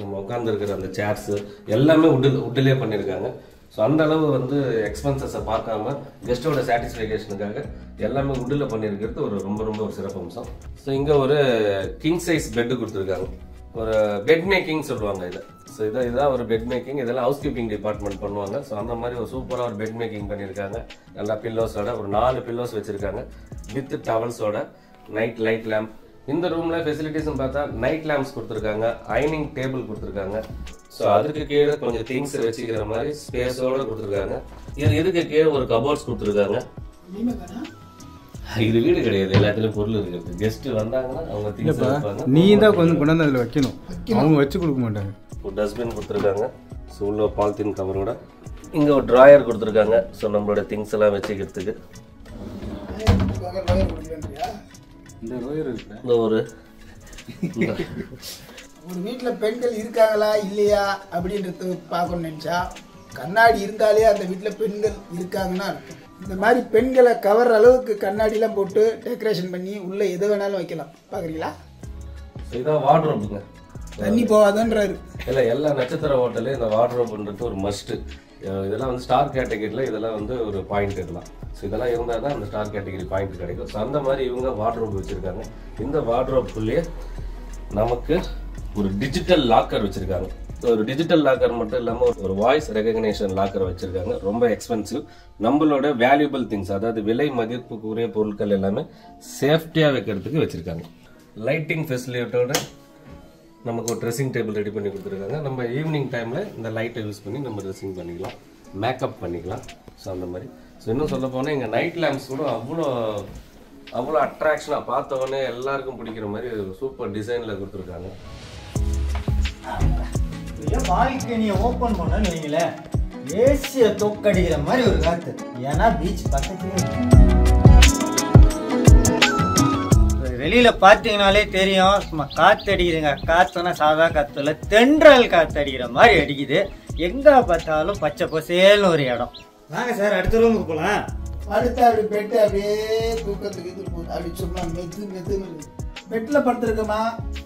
நம்ம உட்காந்துருக்கிற அந்த சேர்ஸு எல்லாமே வுட்டிலே பண்ணியிருக்காங்க. ஸோ அந்த அளவு வந்து எக்ஸ்பென்சஸை பார்க்காம கெஸ்ட்டோட சாட்டிஸ்ஃபேக்ஷனுக்காக எல்லாமே வுட்டில் பண்ணியிருக்கிறது ஒரு ரொம்ப ஒரு சிறப்பம்சம். ஸோ இங்கே ஒரு கிங் சைஸ் பெட்டு கொடுத்துருக்காங்க, ஒரு பெட் மேக்கிங் சொல்லுவாங்க இதை. ஸோ இதான் ஒரு பெட் மேக்கிங். இதெல்லாம் ஹவுஸ் கீப்பிங் டிபார்ட்மெண்ட் பண்ணுவாங்க. ஸோ அந்த மாதிரி ஒரு சூப்பராக ஒரு பெட் மேக்கிங் பண்ணியிருக்காங்க. நல்லா பில்லோஸோட ஒரு 4 பில்லோஸ் வச்சுருக்காங்க வித் டவல்ஸோட. Night light lamp. இந்த ரூமில் ஃபெசிலிட்டிஸ்ன்னு பார்த்தா நைட் லேம்ப்ஸ் கொடுத்துருக்காங்க, அயனிங் டேபிள் கொடுத்துருக்காங்க. ஸோ அதுக்கு கீழே கொஞ்சம் திங்ஸ் வச்சுக்கிற மாதிரி ஸ்பேஸோட கொடுத்துருக்காங்க. இதுக்கு கீழே ஒரு கபோர்ட்ஸ் கொடுத்துருக்காங்க. இது வீடு கிடையாது, எல்லாத்துலயும் பொருள் இருக்குது. கெஸ்ட் வந்தாங்கன்னா அவங்க திங்ஸ் வைப்பாங்க, நீ தான் கொஞ்சம் கொண்டாந்து அதில் வைக்கணும், அவங்க வச்சு கொடுக்க மாட்டாங்க. ஒரு டஸ்ட்பின் கொடுத்துருக்காங்க. ஸோ உள்ள பாலித்தீன் கவரோட. இங்கே ஒரு ட்ராயர் கொடுத்துருக்காங்க. ஸோ நம்மளோட திங்ஸ் எல்லாம் வச்சுக்கிறதுக்கு. இந்த ரோயர் இருக்கு. இந்த ஒரு வீட்டில் பெண்கள் இருக்காங்களா இல்லையா அப்படின்றது பார்க்கணும்னு நினச்சா கண்ணாடி இருந்தாலே அந்த வீட்டில் பெண்கள் இருக்காங்கன்னா இருக்கும். இந்த மாதிரி பெண்களை கவர்ற அளவுக்கு கண்ணாடிலாம் போட்டு டெக்கரேஷன் பண்ணி உள்ள எது வேணாலும் வைக்கலாம். பார்க்குறீங்களா? இதுதான் வார்ட்ரோப்புங்க. தண்ணி போகாதன்றாரு. இல்லை, எல்லா நட்சத்திர ஹோட்டலே இந்த வார்ட்ரோப்ன்றது ஒரு மஸ்ட்டு. இதெல்லாம் வந்து ஸ்டார் கேட்டகரியில் இதெல்லாம் வந்து ஒரு பாயிண்ட் இருக்கலாம். ஸோ இதெல்லாம் இருந்தால் தான் அந்த ஸ்டார் கேட்டகரி பாயிண்ட் கிடைக்கும். ஸோ அந்த மாதிரி இவங்க வார்ட்ரோப் வச்சுருக்காங்க. இந்த வார்ட்ரோப்புக்குள்ளேயே நமக்கு ஒரு டிஜிட்டல் லாக்கர் வச்சுருக்காங்க. ஸோ ஒரு டிஜிட்டல் லாக்கர் மட்டும் இல்லாமல் ஒரு வாய்ஸ் ரெகக்னேஷன் லாக்கர் வச்சுருக்காங்க. ரொம்ப எக்ஸ்பென்சிவ். நம்மளோட வேல்யூபிள் திங்ஸ், அதாவது விலை மதிப்புக்குரிய பொருட்கள் எல்லாமே சேஃப்டியாக வைக்கிறதுக்கு வச்சுருக்காங்க. லைட்டிங் ஃபெசிலிட்டியோட நமக்கு ஒரு ட்ரெஸ்ஸிங் டேபிள் ரெடி பண்ணி கொடுத்துருக்காங்க. நம்ம ஈவினிங் டைமில் இந்த லைட்டை யூஸ் பண்ணி நம்ம ட்ரெஸ்ஸிங் பண்ணிக்கலாம், மேக்கப் பண்ணிக்கலாம். ஸோ அந்த மாதிரி. ஸோ இன்னும் சொல்ல போனால் எங்கள் நைட் லேம்ப்ஸ் கூட அவ்வளோ அட்ராக்ஷனாக பார்த்தவொடனே எல்லாருக்கும் பிடிக்கிற மாதிரி சூப்பர் டிசைனில் கொடுத்துருக்காங்க. பால்கனியை ஓப்பன் பண்ணணும்னு வைங்களேன், ஏசியை தோக்கடிக்கிற மாதிரி ஒரு காற்று. ஏன்னா பீச் பக்கத்துலேயே வெளியில பார்த்தீங்கனாலே தெரியும், சும்மா காற்று அடிக்குதுங்க. காற்றுனா சாதா காற்றுல தென்றல் காற்று அடிக்கிற மாதிரி அடிக்குது. எங்க பார்த்தாலும் பச்சை பசேல்னு ஒரு இடம். வாங்க சார், அடுத்த ரூமுக்கு போகலாம். அடுத்து அப்படி பெட்டு அப்படியே தூக்கத்துக்கு இது போகுது. அப்படி சும்மா மெத்துன்னு பெட்டில் படுத்துருக்கோமா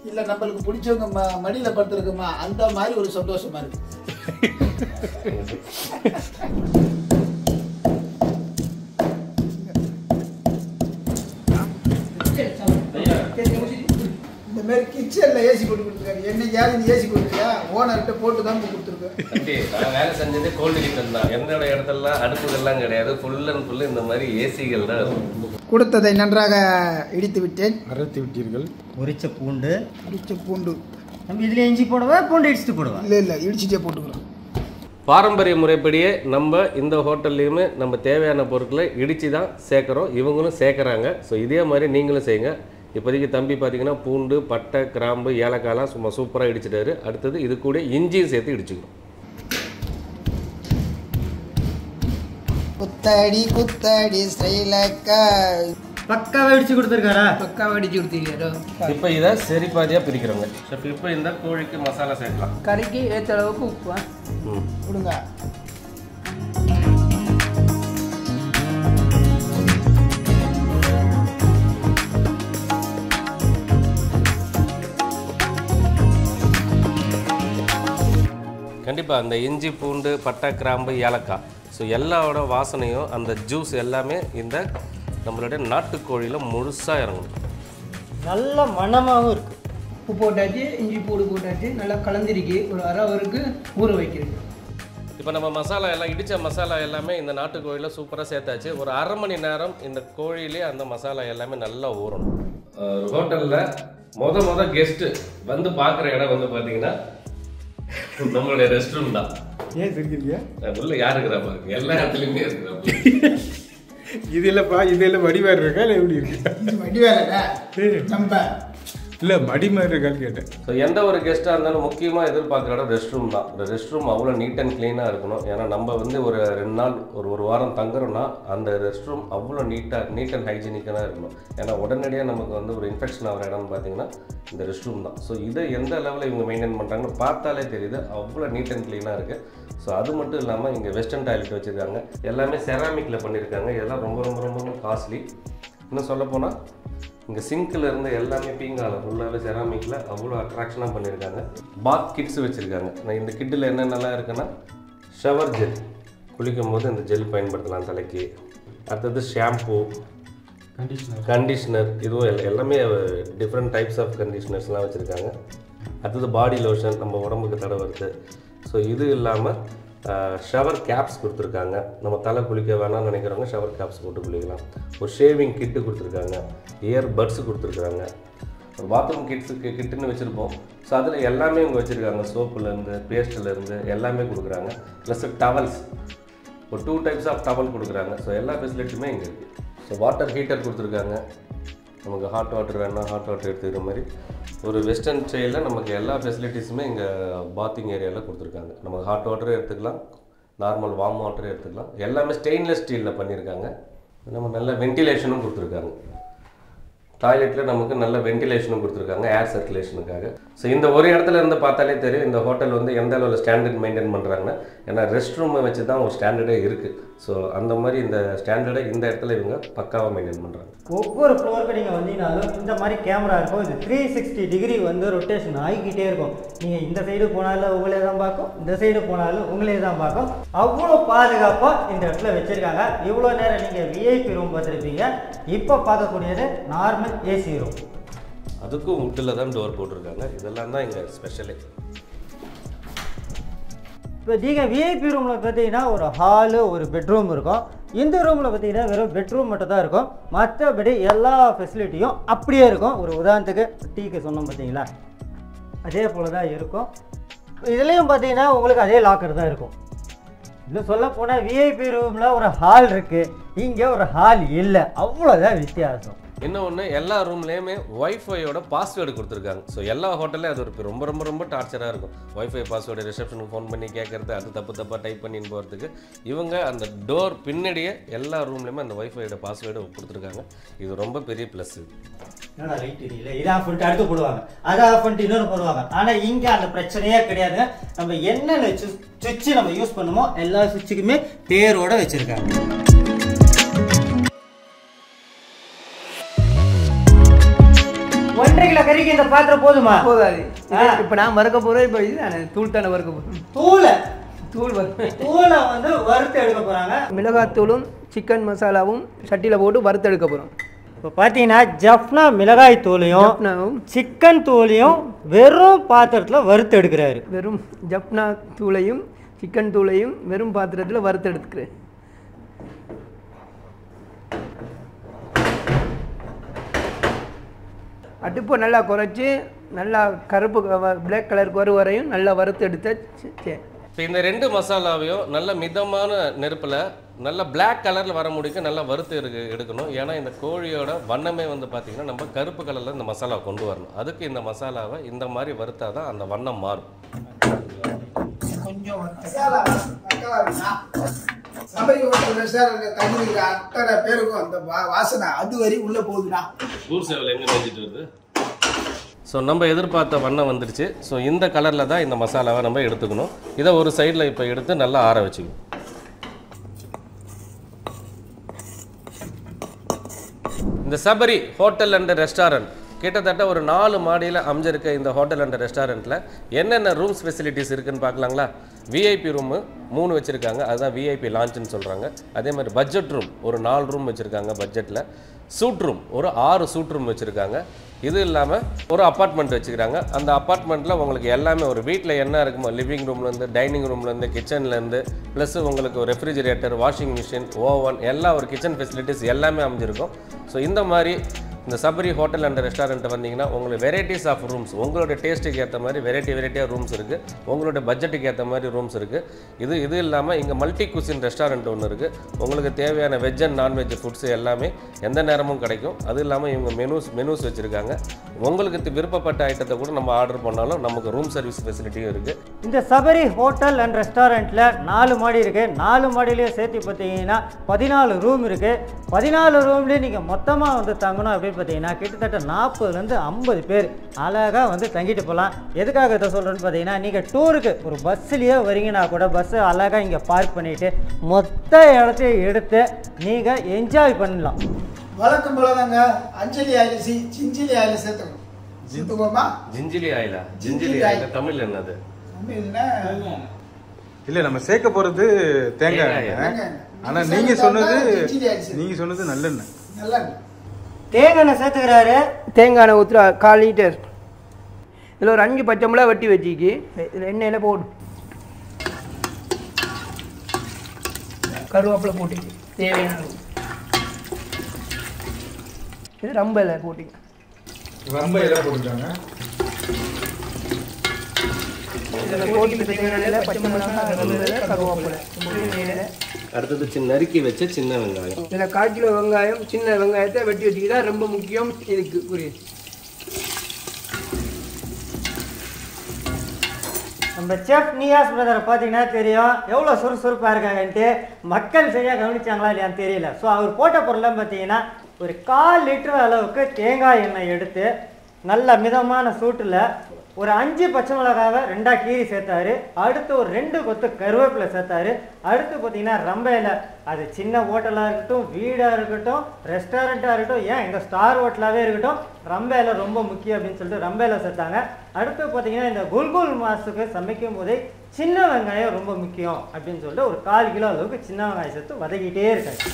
இல்லை நம்மளுக்கு பிடிச்சவங்க மடியில் படுத்துருக்கோமா, அந்த மாதிரி ஒரு சந்தோஷமா இருக்கு. இந்த மாதிரி கிச்சனில் ஏசி போட்டு கொடுத்துருக்காரு. என்னைக்காவது இந்த ஏசி கொடுத்துருக்கா? ஓனர்கிட்ட போட்டு தான் கொடுத்துருக்கேன். நான் வேலை செஞ்சதே கோல்டு கிச்சன் தான். என்னோட இடத்துல அடுப்புகள்லாம் கிடையாது, ஃபுல் அண்ட் ஃபுல் இந்த மாதிரி ஏசிகள் தான் இருக்கும். கொடுத்ததை நன்றாக இடித்து விட்டேன். அரைத்து விட்டீர்கள். உரிச்ச பூண்டு. நம்ம இதுல இஞ்சி போடுவா, பூண்டு இடிச்சுட்டு போடுவா? இல்லை இடிச்சுட்டே போட்டுக்கிறோம். பாரம்பரிய முறைப்படியே நம்ம இந்த ஹோட்டல்லையுமே நம்ம தேவையான பொருட்களை இடித்து தான் சேர்க்குறோம், இவங்களும் சேர்க்குறாங்க. ஸோ இதே மாதிரி நீங்களும் செய்யுங்க. இப்போதைக்கு தம்பி பார்த்தீங்கன்னா பூண்டு, பட்டை, கிராம்பு, ஏலக்காய்லாம் சும்மா சூப்பராக இடிச்சிட்டாரு. அடுத்தது இது கூட இஞ்சியும் சேர்த்து இடிச்சுக்கிறோம். குத்தடி குத்தடி ஸ்டைலக்கா பக்காவாக அடிச்சு கொடுத்துருக்காரா? பக்காவாக அடிச்சு கொடுத்துருக்காரோ. இப்போ இதை சரி பாதியாக பிரிக்கிறோங்க. இப்போ இந்த கோழிக்கு மசாலா சேர்க்கலாம். கறிக்கு ஏற்ற அளவுக்கு உப்பு கொடுங்க. கண்டிப்பாக அந்த இஞ்சி பூண்டு பட்டை கிராம்பு ஏலக்காய் ஸோ எல்லாவோட வாசனையும் அந்த ஜூஸ் எல்லாமே இந்த நம்மளுடைய நாட்டுக்கோழியில் முழுசாக இறங்கணும். நல்ல மணமாகவும் இருக்குது. உப்பு போட்டாச்சு, இஞ்சி பூடு போட்டாச்சு, நல்லா கலந்துருக்கு. ஒரு அரை ஹவருக்கு ஊற வைக்கிறது. இப்போ நம்ம மசாலா எல்லாம் இடித்த மசாலா எல்லாமே இந்த நாட்டுக்கோழியில் சூப்பராக சேர்த்தாச்சு. ஒரு அரை மணி நேரம் இந்த கோழியிலே அந்த மசாலா எல்லாமே நல்லா ஊறணும். ஹோட்டலில் முத கெஸ்ட்டு வந்து பார்க்குற இடம் வந்து பார்த்தீங்கன்னா நம்மளுடைய ரெஸ்ட் ரூம் தான். ஏன் சிரிக்கிறீங்க? உள்ள யாரு இருக்கிறா பாருங்க, எல்லா இடத்துலையுமே இருக்கிறா. இது இல்லைப்பா, இது இல்லை வடிவேறு இருக்கா இல்லை எப்படி இருக்கு? வடிவேல நம்ம இல்லை மடி மாதிரி இருக்கான்னு கேட்டேன். ஸோ எந்த ஒரு கெஸ்ட்டாக இருந்தாலும் முக்கியமாக எதிர்பார்க்குற இடம் ரெஸ்ட் ரூம் தான். இந்த ரெஸ்ட் ரூம் அவ்வளோ நீட் அண்ட் க்ளீனாக இருக்கணும். ஏன்னா நம்ம வந்து ஒரு 2 நாள் ஒரு வாரம் தங்குறோம்னா அந்த ரெஸ்ட் ரூம் அவ்வளோ நீட் அண்ட் ஹைஜீனிக்காக இருக்கணும். ஏன்னா உடனடியாக நமக்கு வந்து ஒரு இன்ஃபெக்ஷன் ஆகிற இடம்னு பார்த்தீங்கன்னா இந்த ரெஸ்ட் ரூம் தான். ஸோ இதை எந்த லெவலில் இவங்க மெயின்டைன் பண்ணுறாங்கன்னு பார்த்தாலே தெரியுது, அவ்வளோ நீட் அண்ட் க்ளீனாக இருக்குது. ஸோ அது மட்டும் இல்லாமல் இங்கே வெஸ்டர்ன் டாய்லெட் வச்சுருக்காங்க. எல்லாமே செராமிக்கில் பண்ணியிருக்காங்க. இதெல்லாம் ரொம்ப ரொம்ப ரொம்ப காஸ்ட்லி. இன்னும் சொல்லப்போனால் இங்கே சிங்கில் இருந்து எல்லாமே பீங்கால ஃபுல்லாகவே செராமிக்கில் அவ்வளோ அட்ராக்ஷனாக பண்ணியிருக்காங்க. பாத் கிட்ஸ் வச்சுருக்காங்க. நான் இந்த கிட்டில் என்னென்னலாம் இருக்குன்னா ஷவர் ஜெல், குளிக்கும் போது இந்த ஜெல் பயன்படுத்தலாம் தலைக்கு. அடுத்தது ஷாம்பூ, கண்டிஷ்னர், இதுவும் எல்லாமே டிஃப்ரெண்ட் டைப்ஸ் ஆஃப் கண்டிஷ்னர்ஸ்லாம் வச்சுருக்காங்க. அடுத்தது பாடி லோஷன், நம்ம உடம்புக்கு தடவுறது. ஸோ இது இல்லாமல் ஷவர் கேப்ஸ் கொடுத்துருக்காங்க. நம்ம தலை குளிக்க வேணாம்னு நினைக்கிறவங்க ஷவர் கேப்ஸ் போட்டு குளிக்கலாம். ஒரு ஷேவிங் கிட்டு கொடுத்துருக்காங்க. இயர் பட்ஸ் கொடுத்துருக்காங்க. ஒரு பாத்ரூம் கிட்டுன்னு வச்சுருப்போம். ஸோ அதில் எல்லாமே இவங்க வச்சுருக்காங்க. சோப்புலேருந்து பேஸ்ட்லேருந்து எல்லாமே கொடுக்குறாங்க. ப்ளஸ் டவல்ஸ், ஒரு 2 டைப்ஸ் ஆஃப் டவல் கொடுக்குறாங்க. ஸோ எல்லா ஃபெசிலிட்டியுமே இங்கே இருக்குது. ஸோ வாட்டர் ஹீட்டர் கொடுத்துருக்காங்க. நமக்கு ஹாட் வாட்டர் வேணால் ஹாட் வாட்டர் எடுத்துக்கிற மாதிரி ஒரு வெஸ்டர்ன் ஸ்டைலில் நமக்கு எல்லா ஃபெசிலிட்டிஸுமே இங்கே பாத்திங் ஏரியாவில் கொடுத்துருக்காங்க. நமக்கு ஹாட் வாட்டரும் எடுத்துக்கலாம், நார்மல் வார்ம் வாட்டரும் எடுத்துக்கலாம். எல்லாமே ஸ்டெயின்லெஸ் ஸ்டீலில் பண்ணியிருக்காங்க. நம்ம நல்ல வென்டிலேஷனும் கொடுத்துருக்காங்க. டாய்லெட்டில் நமக்கு நல்ல வென்டிலேஷனும் கொடுத்துருக்காங்க ஏர் சர்க்குலேஷனுக்காக. ஸோ இந்த ஒரு இடத்துல இருந்து பார்த்தாலே தெரியும் இந்த ஹோட்டல் வந்து எந்த அளவில் ஸ்டாண்டர்ட் மெயின்டைன் பண்ணுறாங்கன்னா. ஏன்னா ரெஸ்ட் ரூமை வச்சு தான் ஒரு ஸ்டாண்டர்டே இருக்குது. ஸோ அந்த மாதிரி இந்த ஸ்டாண்டர்டை இந்த இடத்துல இவங்க பக்காவாக மெயின்டைன் பண்ணுறாங்க. ஒவ்வொரு ஃப்ளோருக்கு நீங்கள் வந்தீங்கனாலும் இந்த மாதிரி கேமரா இருக்கும். இது 360 டிகிரி வந்து ரொட்டேஷன் ஆகிக்கிட்டே இருக்கும். நீங்கள் இந்த சைடு போனாலும் உங்களே தான் பார்க்கும், இந்த சைடு போனாலும் உங்களே தான் பார்க்கும். அவ்வளோ பாதுகாப்பாக இந்த இடத்துல வச்சுருக்காங்க. இவ்வளோ நேரம் நீங்கள் விஐபி ரூம் பார்த்துருப்பீங்க. இப்போ பார்க்கக்கூடியது நார்மல் ஏசி ரூம். அதுக்கும் வுட்டில் தான் டோர் போட்டிருக்காங்க. இதெல்லாம் தான் இங்கே ஸ்பெஷலே. இப்போ நீங்கள் விஐபி ரூமில் பார்த்தீங்கன்னா ஒரு ஹாலு, ஒரு பெட்ரூம் இருக்கும். இந்த ரூமில் பார்த்தீங்கன்னா வெறும் பெட்ரூம் மட்டும் தான் இருக்கும். மற்றபடி எல்லா ஃபெசிலிட்டியும் அப்படியே இருக்கும். ஒரு உதாரணத்துக்கு டீக்கு சொன்னோம் பார்த்தீங்களா, அதே போல் தான் இருக்கும். இதுலேயும் பார்த்தீங்கன்னா உங்களுக்கு அதே லாக்கர் தான் இருக்கும். இன்னும் சொல்ல போனால் விஐபி ரூமில் ஒரு ஹால் இருக்குது, இங்கே ஒரு ஹால் இல்லை. அவ்வளோதான் வித்தியாசம். இன்னொன்று எல்லா ரூம்லேயுமே ஒய்ஃபையோட பாஸ்வேர்டு கொடுத்துருக்காங்க. ஸோ எல்லா ஹோட்டல்லையும் அது ஒரு ரொம்ப ரொம்ப ரொம்ப டார்ச்சராக இருக்கும். ஒய்ஃபை பாஸ்வேர்டு ரிசப்ஷனுக்கு ஃபோன் பண்ணி கேட்குறது, அது தப்பாக டைப் பண்ணின்னு போகிறதுக்கு. இவங்க அந்த டோர் பின்னாடியே எல்லா ரூம்லேயுமே அந்த ஒய்ஃபையோட பாஸ்வேர்டு கொடுத்துருக்காங்க. இது ரொம்ப பெரிய ப்ளஸ். என்னடா லைட் இல்லை, இதை ஆஃப் பண்ணிட்டு அடுத்து போடுவாங்க, அதை ஆஃப் பண்ணிட்டு இன்னொரு போடுவாங்க. ஆனால் இங்கே அந்த பிரச்சனையே கிடையாது. நம்ம என்னென்ன சுவிட்சு நம்ம யூஸ் பண்ணுமோ எல்லா சுவிட்சுக்குமே பேரோட வச்சுருக்காங்க. 1.5 கிலோ கறிக்கு இந்த பாத்திரம் போதுமா? போதாது. இப்போ நான் வறுக்க போகிறேன். இப்போ இது தூள் தானே வறுக்க போகிறேன். தூளை வந்து வறுத்து எடுக்க போகிறாங்க. மிளகாத்தூளும் சிக்கன் மசாலாவும் சட்டியில் போட்டு வறுத்து எடுக்க போகிறோம். இப்போ பார்த்தீங்கன்னா ஜஃப்னா மிளகாய் தூளையும் சிக்கன் தூளையும் வெறும் பாத்திரத்தில் வறுத்து எடுக்கிறாரு. வெறும் ஜப்னா தூளையும் சிக்கன் தூளையும் வெறும் பாத்திரத்தில் வறுத்து எடுத்துக்கிறேன். அடுப்பை நல்லா குறைச்சி நல்லா கருப்பு பிளாக் கலருக்கு வரும் வரையும் நல்லா வறுத்து எடுத்து. இப்போ இந்த 2 மசாலாவையும் நல்ல மிதமான நெருப்பில் நல்ல பிளாக் கலரில் வர முடிக்க நல்லா வறுத்து எடுக்கணும். ஏன்னா இந்த கோழியோட வண்ணமே வந்து பார்த்திங்கன்னா நம்ம கருப்பு கலரில் இந்த மசாலா கொண்டு வரணும். அதுக்கு இந்த மசாலாவை இந்த மாதிரி வறுத்தா தான் அந்த வண்ணம் மாறும். கொஞ்சம் சபரி ஹோட்டல் ரெஸ்டாரண்ட் தங்கியிருக்கிற அத்தனை பேருக்கும் அந்த வாசனை அது வரை உள்ள போகுதுடா. ஊர் சேவல் எங்கே மேய்ச்சிட்டு வருது? ஸோ நம்ம எதிர்பார்த்த வண்ணம் வந்துருச்சு. ஸோ இந்த கலரில் தான் இந்த மசாலாவை நம்ம எடுத்துக்கணும். இதை ஒரு சைடில் இப்போ எடுத்து நல்லா ஆற வச்சுக்கணும். இந்த சபரி ஹோட்டல் அண்ட் ரெஸ்டாரண்ட் கிட்டத்தட்ட ஒரு 4 மாடியில் அமைஞ்சிருக்க இந்த ஹோட்டல் அண்ட் ரெஸ்டாரண்ட்டில் என்னென்ன ரூம்ஸ் ஃபெசிலிட்டிஸ் இருக்குதுன்னு பார்க்கலாங்களா? விஐபி ரூமு 3 வச்சுருக்காங்க, அதுதான் விஐபி லான்ச்சுன்னு சொல்கிறாங்க. அதே மாதிரி பட்ஜெட் ரூம் ஒரு 4 ரூம் வச்சுருக்காங்க பட்ஜெட்டில். சூட் ரூம் ஒரு 6 சூட் ரூம் வச்சுருக்காங்க. இது இல்லாமல் ஒரு அப்பார்ட்மெண்ட் வச்சுக்கிறாங்க. அந்த அப்பார்ட்மெண்ட்டில் உங்களுக்கு எல்லாமே ஒரு வீட்டில் என்ன இருக்குமோ லிவிங் ரூம்லேருந்து டைனிங் ரூம்லேருந்து கிச்சன்லேருந்து ப்ளஸ் உங்களுக்கு ஒரு ரெஃப்ரிஜிரேட்டர், வாஷிங் மிஷின், ஓவன் எல்லாம் ஒரு கிச்சன் ஃபெசிலிட்டிஸ் எல்லாமே அமைஞ்சிருக்கும். ஸோ இந்த மாதிரி இந்த சபரி ஹோட்டல் அண்ட் ரெஸ்டாரண்ட் வந்தீங்கன்னா உங்களுக்கு வெரைட்டிஸ் ஆஃப் ரூம்ஸ் உங்களோட டேஸ்ட்டுக்கு ஏற்ற மாதிரி வெரைட்டியாக ரூம்ஸ் இருக்குது. உங்களோட பட்ஜெட்டுக்கு ஏற்ற மாதிரி ரூம்ஸ் இருக்குது. இது இல்லாமல் இங்கே மல்டி குசின் ரெஸ்டாரண்ட் ஒன்று இருக்குது. உங்களுக்கு தேவையான வெஜ் அண்ட் நான்வெஜ் ஃபுட்ஸ் எல்லாமே எந்த நேரமும் கிடைக்கும். அது இல்லாமல் இவங்க மெனூஸ் வச்சுருக்காங்க. உங்களுக்கு விருப்பப்பட்ட ஐட்டத்தை கூட நம்ம ஆர்டர் பண்ணாலும் நமக்கு ரூம் சர்வீஸ் ஃபெசிலிட்டியும் இருக்குது. இந்த சபரி ஹோட்டல் அண்ட் ரெஸ்டாரண்ட்டில் 4 மாடி இருக்குது. 4 மாடியிலேயே சேர்த்து பார்த்தீங்கன்னா 14 ரூம் இருக்குது. 14 ரூம்லேயே நீங்கள் மொத்தமாக வந்து தங்கணும் அப்படின்னு பார்த்தீங்கன்னா கிட்டத்தட்ட 40லேருந்து 50 பேர் அழகாக வந்து தங்கிட்டு போகலாம். எதுக்காக இதை சொல்கிறேன்னு பார்த்தீங்கன்னா நீங்கள் டூருக்கு ஒரு பஸ்ஸுலேயே வரீங்கன்னா கூட பஸ்ஸு அழகாக இங்கே பார்க் பண்ணிவிட்டு மொத்த இடத்தையும் எடுத்து நீங்கள் என்ஜாய் பண்ணலாம். வழக்கம் போலதாங்க அஞ்சலி அரிசி சிஞ்சிலி ஆயில் சேர்த்துக்கோமா? ஜிஞ்சிலி ஆயிலா? ஜிஞ்சிலி ஆயில் தமிழ் என்னது? இல்ல நம்ம சேர்க்க போறது தேங்காய். ஆனா நீங்க சொன்னது நல்லெண்ணெய். தேங்காய் எண்ணெய் சேர்த்துக்கிறாரு. தேங்காய் எண்ணெய் ஊற்றுற 1/4 லிட்டர். இதில் ஒரு 5 பச்சை மிளகா வெட்டி வச்சுக்கி இதில் எண்ணெயில் போடு. கருவேப்பிலை போட்டுக்கு தேவையான அளவு. இது ரொம்ப இலை போட்டிங்க. ரொம்ப இலை போட்டுட்டாங்க. அடுத்தது நறுக்கி வச்ச சின்ன வெங்காயம். இதில் 1/4 கிலோ வெங்காயம், சின்ன வெங்காயத்தை வெட்டி வச்சுக்கிட்டா ரொம்ப முக்கியம். இதுக்கு புரிய நம்ம செஃப் நியாஸ் பிரதரை பார்த்தீங்கன்னா தெரியும் எவ்வளோ சுறுசுறுப்பாக இருக்காங்கன்ட்டு. மக்கள் சரியாக கவனிச்சாங்களா இல்லையான்னு தெரியல. ஸோ அவர் போட்ட பொருள்லாம் பார்த்தீங்கன்னா ஒரு 1/4 லிட்டர் அளவுக்கு தேங்காய் எண்ணெய் எடுத்து நல்ல மிதமான சூட்டில் ஒரு 5 பச்சை மிளகாவை 2 கீரி சேர்த்தாரு. அடுத்து ஒரு 2 கொத்து கருவேப்பிலை சேர்த்தாரு. அடுத்து பார்த்தீங்கன்னா ரொம்ப இலை. அது சின்ன ஹோட்டலாக இருக்கட்டும், வீடாக இருக்கட்டும், ரெஸ்டாரண்ட்டாக இருக்கட்டும், ஏன் எங்கள் ஸ்டார் ஹோட்டலாகவே இருக்கட்டும், ரொம்ப இலை ரொம்ப முக்கியம் அப்படின்னு சொல்லிட்டு ரொம்ப இலை சேர்த்தாங்க. அடுத்து பார்த்தீங்கன்னா இந்த குல்குல் மாஸுக்கு சமைக்கும் போதே சின்ன வெங்காயம் ரொம்ப முக்கியம் அப்படின்னு சொல்லிட்டு ஒரு 1/4 கிலோ அளவுக்கு சின்ன வெங்காயம் சேர்த்து வதக்கிட்டே இருக்காங்க.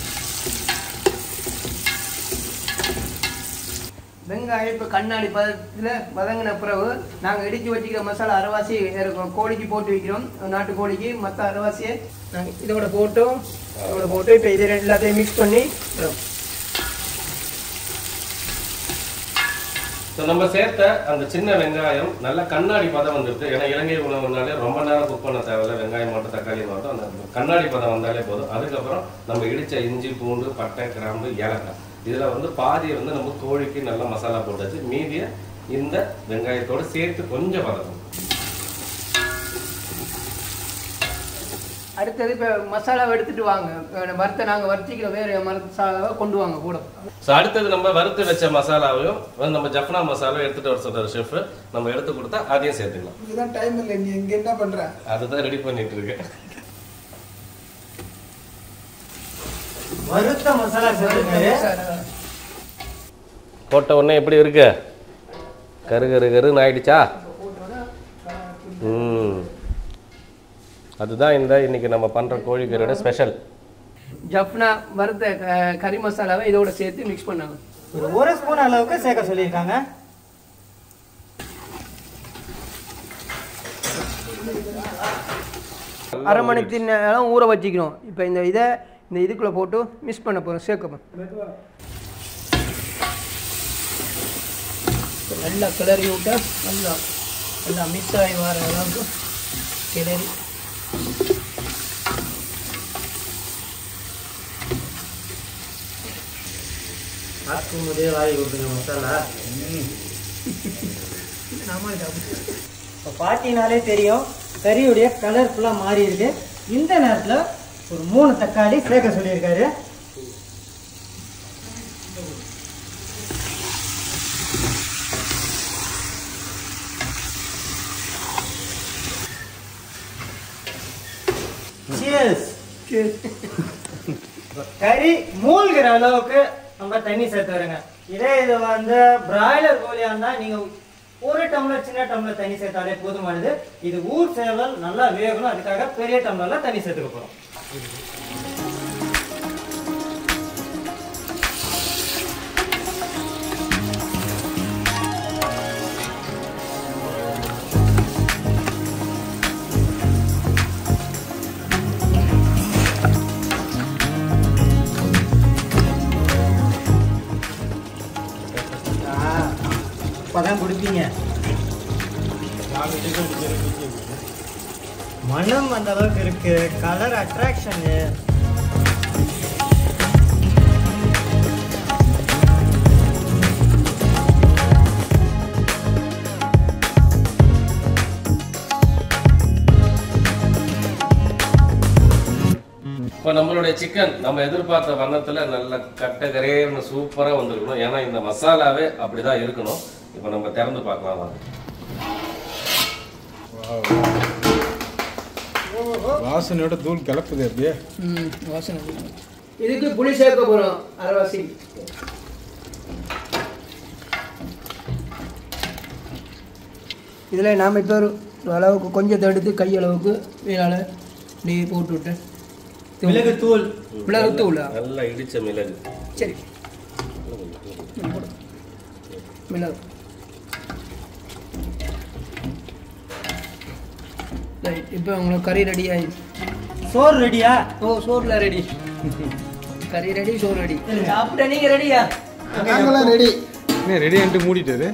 வெங்காயம் இப்போ கண்ணாடி பதத்தில் வதங்கின பிறகு நாங்கள் இடித்து வச்சுக்கிற மசாலா அரைவாசி கோழிக்கு போட்டு வைக்கிறோம். நாட்டு கோழிக்கு மற்ற அரைவாசியை நாங்கள் இதோட போட்டு இப்போ இதை எல்லாத்தையும் மிக்ஸ் பண்ணி நம்ம சேர்த்த அந்த சின்ன வெங்காயம் நல்ல கண்ணாடி பதம் வந்துருக்கு. ஏன்னா இலங்கை உணவுனாலே ரொம்ப நேரம் குக் பண்ண தேவையில்ல. வெங்காயம் மட்டும் தக்காளி மட்டும் அந்த கண்ணாடி பதம் வந்தாலே போதும். அதுக்கப்புறம் நம்ம இடிச்ச இஞ்சி, பூண்டு, பட்டை, கிராம்பு, ஏலக்காய் இதில் வந்து பாதியை வந்து நம்ம கோழிக்கு நல்லா மசாலா போட்டாச்சு. மீதியை இந்த வெங்காயத்தோடு சேர்த்து கொஞ்சம் வதக்கணும். அடுத்தது இப்போ மசாலாவை எடுத்துட்டு வாங்க. வறுத்த நாங்கள் வறுத்திக்கிற வேறு மசாலாவை கொண்டு வாங்க கூட. ஸோ அடுத்தது நம்ம வறுத்து வச்ச மசாலாவையும் நம்ம ஜஃப்னா மசாலாவும் எடுத்துட்டு வர சொல்ற ஷெஃப் நம்ம எடுத்து கொடுத்தா அதையும் சேர்த்துக்கலாம். இதுதான் டைம் இல்லை. நீ இங்கே என்ன பண்ற? அதுதான் ரெடி பண்ணிட்டு இருக்கேன். வறுத்த மசாலா சேர்த்துக்காரு. போட்ட உடனே எப்படி இருக்கு? கருன்னு ஆயிடுச்சா? அதுதான் இன்னைக்கு நம்ம பண்ற கோழிக்கறியோட ஸ்பெஷல். ஜஃப்னா வறுத்த கறி மசாலாவை இதோட சேர்த்து மிக்ஸ் பண்ணாங்க. ஒரு ஸ்பூன் அளவுக்கு சேர்க்க சொல்லியிருக்காங்க. அரை மணி நேரம் ஊற வச்சுக்கணும். இப்போ இந்த இதுக்குள்ளே போட்டு மிக்ஸ் பண்ண போகிறோம். சேர்க்கணும். நல்லா கிளறி விட்டா நல்லா மிக்ஸ் ஆகி வர அளவுக்கு கிளறி பார்க்கும் போதே வாங்கி கொடுத்துங்க மசாலா. இப்போ பார்த்தீங்கனாலே தெரியும் கறியுடைய கலர் ஃபுல்லாக மாறி இருக்கு. இந்த நேரத்தில் ஒரு 3 தக்காளி சேர்க்க சொல்லியிருக்காரு. கறி மூழ்கிற அளவுக்கு நம்ம தண்ணி சேர்த்து வருங்க. இதே இது வந்து பிராய்லர் கோழியா இருந்தா நீங்க 1 டம்ளர் சின்ன டம்ளர் தண்ணி சேர்த்தாலே போதுமானது. இது ஊர் சேவல் நல்லா வேகணும், அதுக்காக பெரிய டம்ளர்ல தண்ணி சேர்த்துக்க போறோம். அப்பதான் குடிப்பீங்க. மனம் அந்த அளவுக்கு இருக்கு, கலர் அட்ராக்ஷனு. இப்போ நம்மளுடைய சிக்கன் நம்ம எதிர்பார்த்த வண்ணத்துல நல்ல கட்டகரேன்னு சூப்பரா வந்திருக்கணும். ஏன்னா இந்த மசாலாவே அப்படிதான் இருக்கணும். இப்போ நம்ம திறந்து பார்க்கலாம் வாங்க. வாசனையோட தூள் கலப்புது அப்படியே. வாசனை. இதுக்கு புளி சேர்க்க போறோம் அரைவாசி. இதில் நாம் இப்போ ஒரு அளவுக்கு கொஞ்சத்தை எடுத்து கையளவுக்கு வேளால் நெய் போட்டு விட்டேன். மிளகுத்தூள். மிளகுத்தூளா? நல்லா இடிச்ச மிளகு. சரி, மிளகு. ரைட், இப்போ உங்களுக்கு கறி ரெடி ஆயிடுச்சு. சோறு ரெடியா? ஓ, சோறுல ரெடி. கறி ரெடி, சோறு ரெடி. சாப்பிட்ட நீங்கள் ரெடியா? நாங்களாம் ரெடி. என்ன ரெடி ஆகிட்டு மூடிட்டாரு.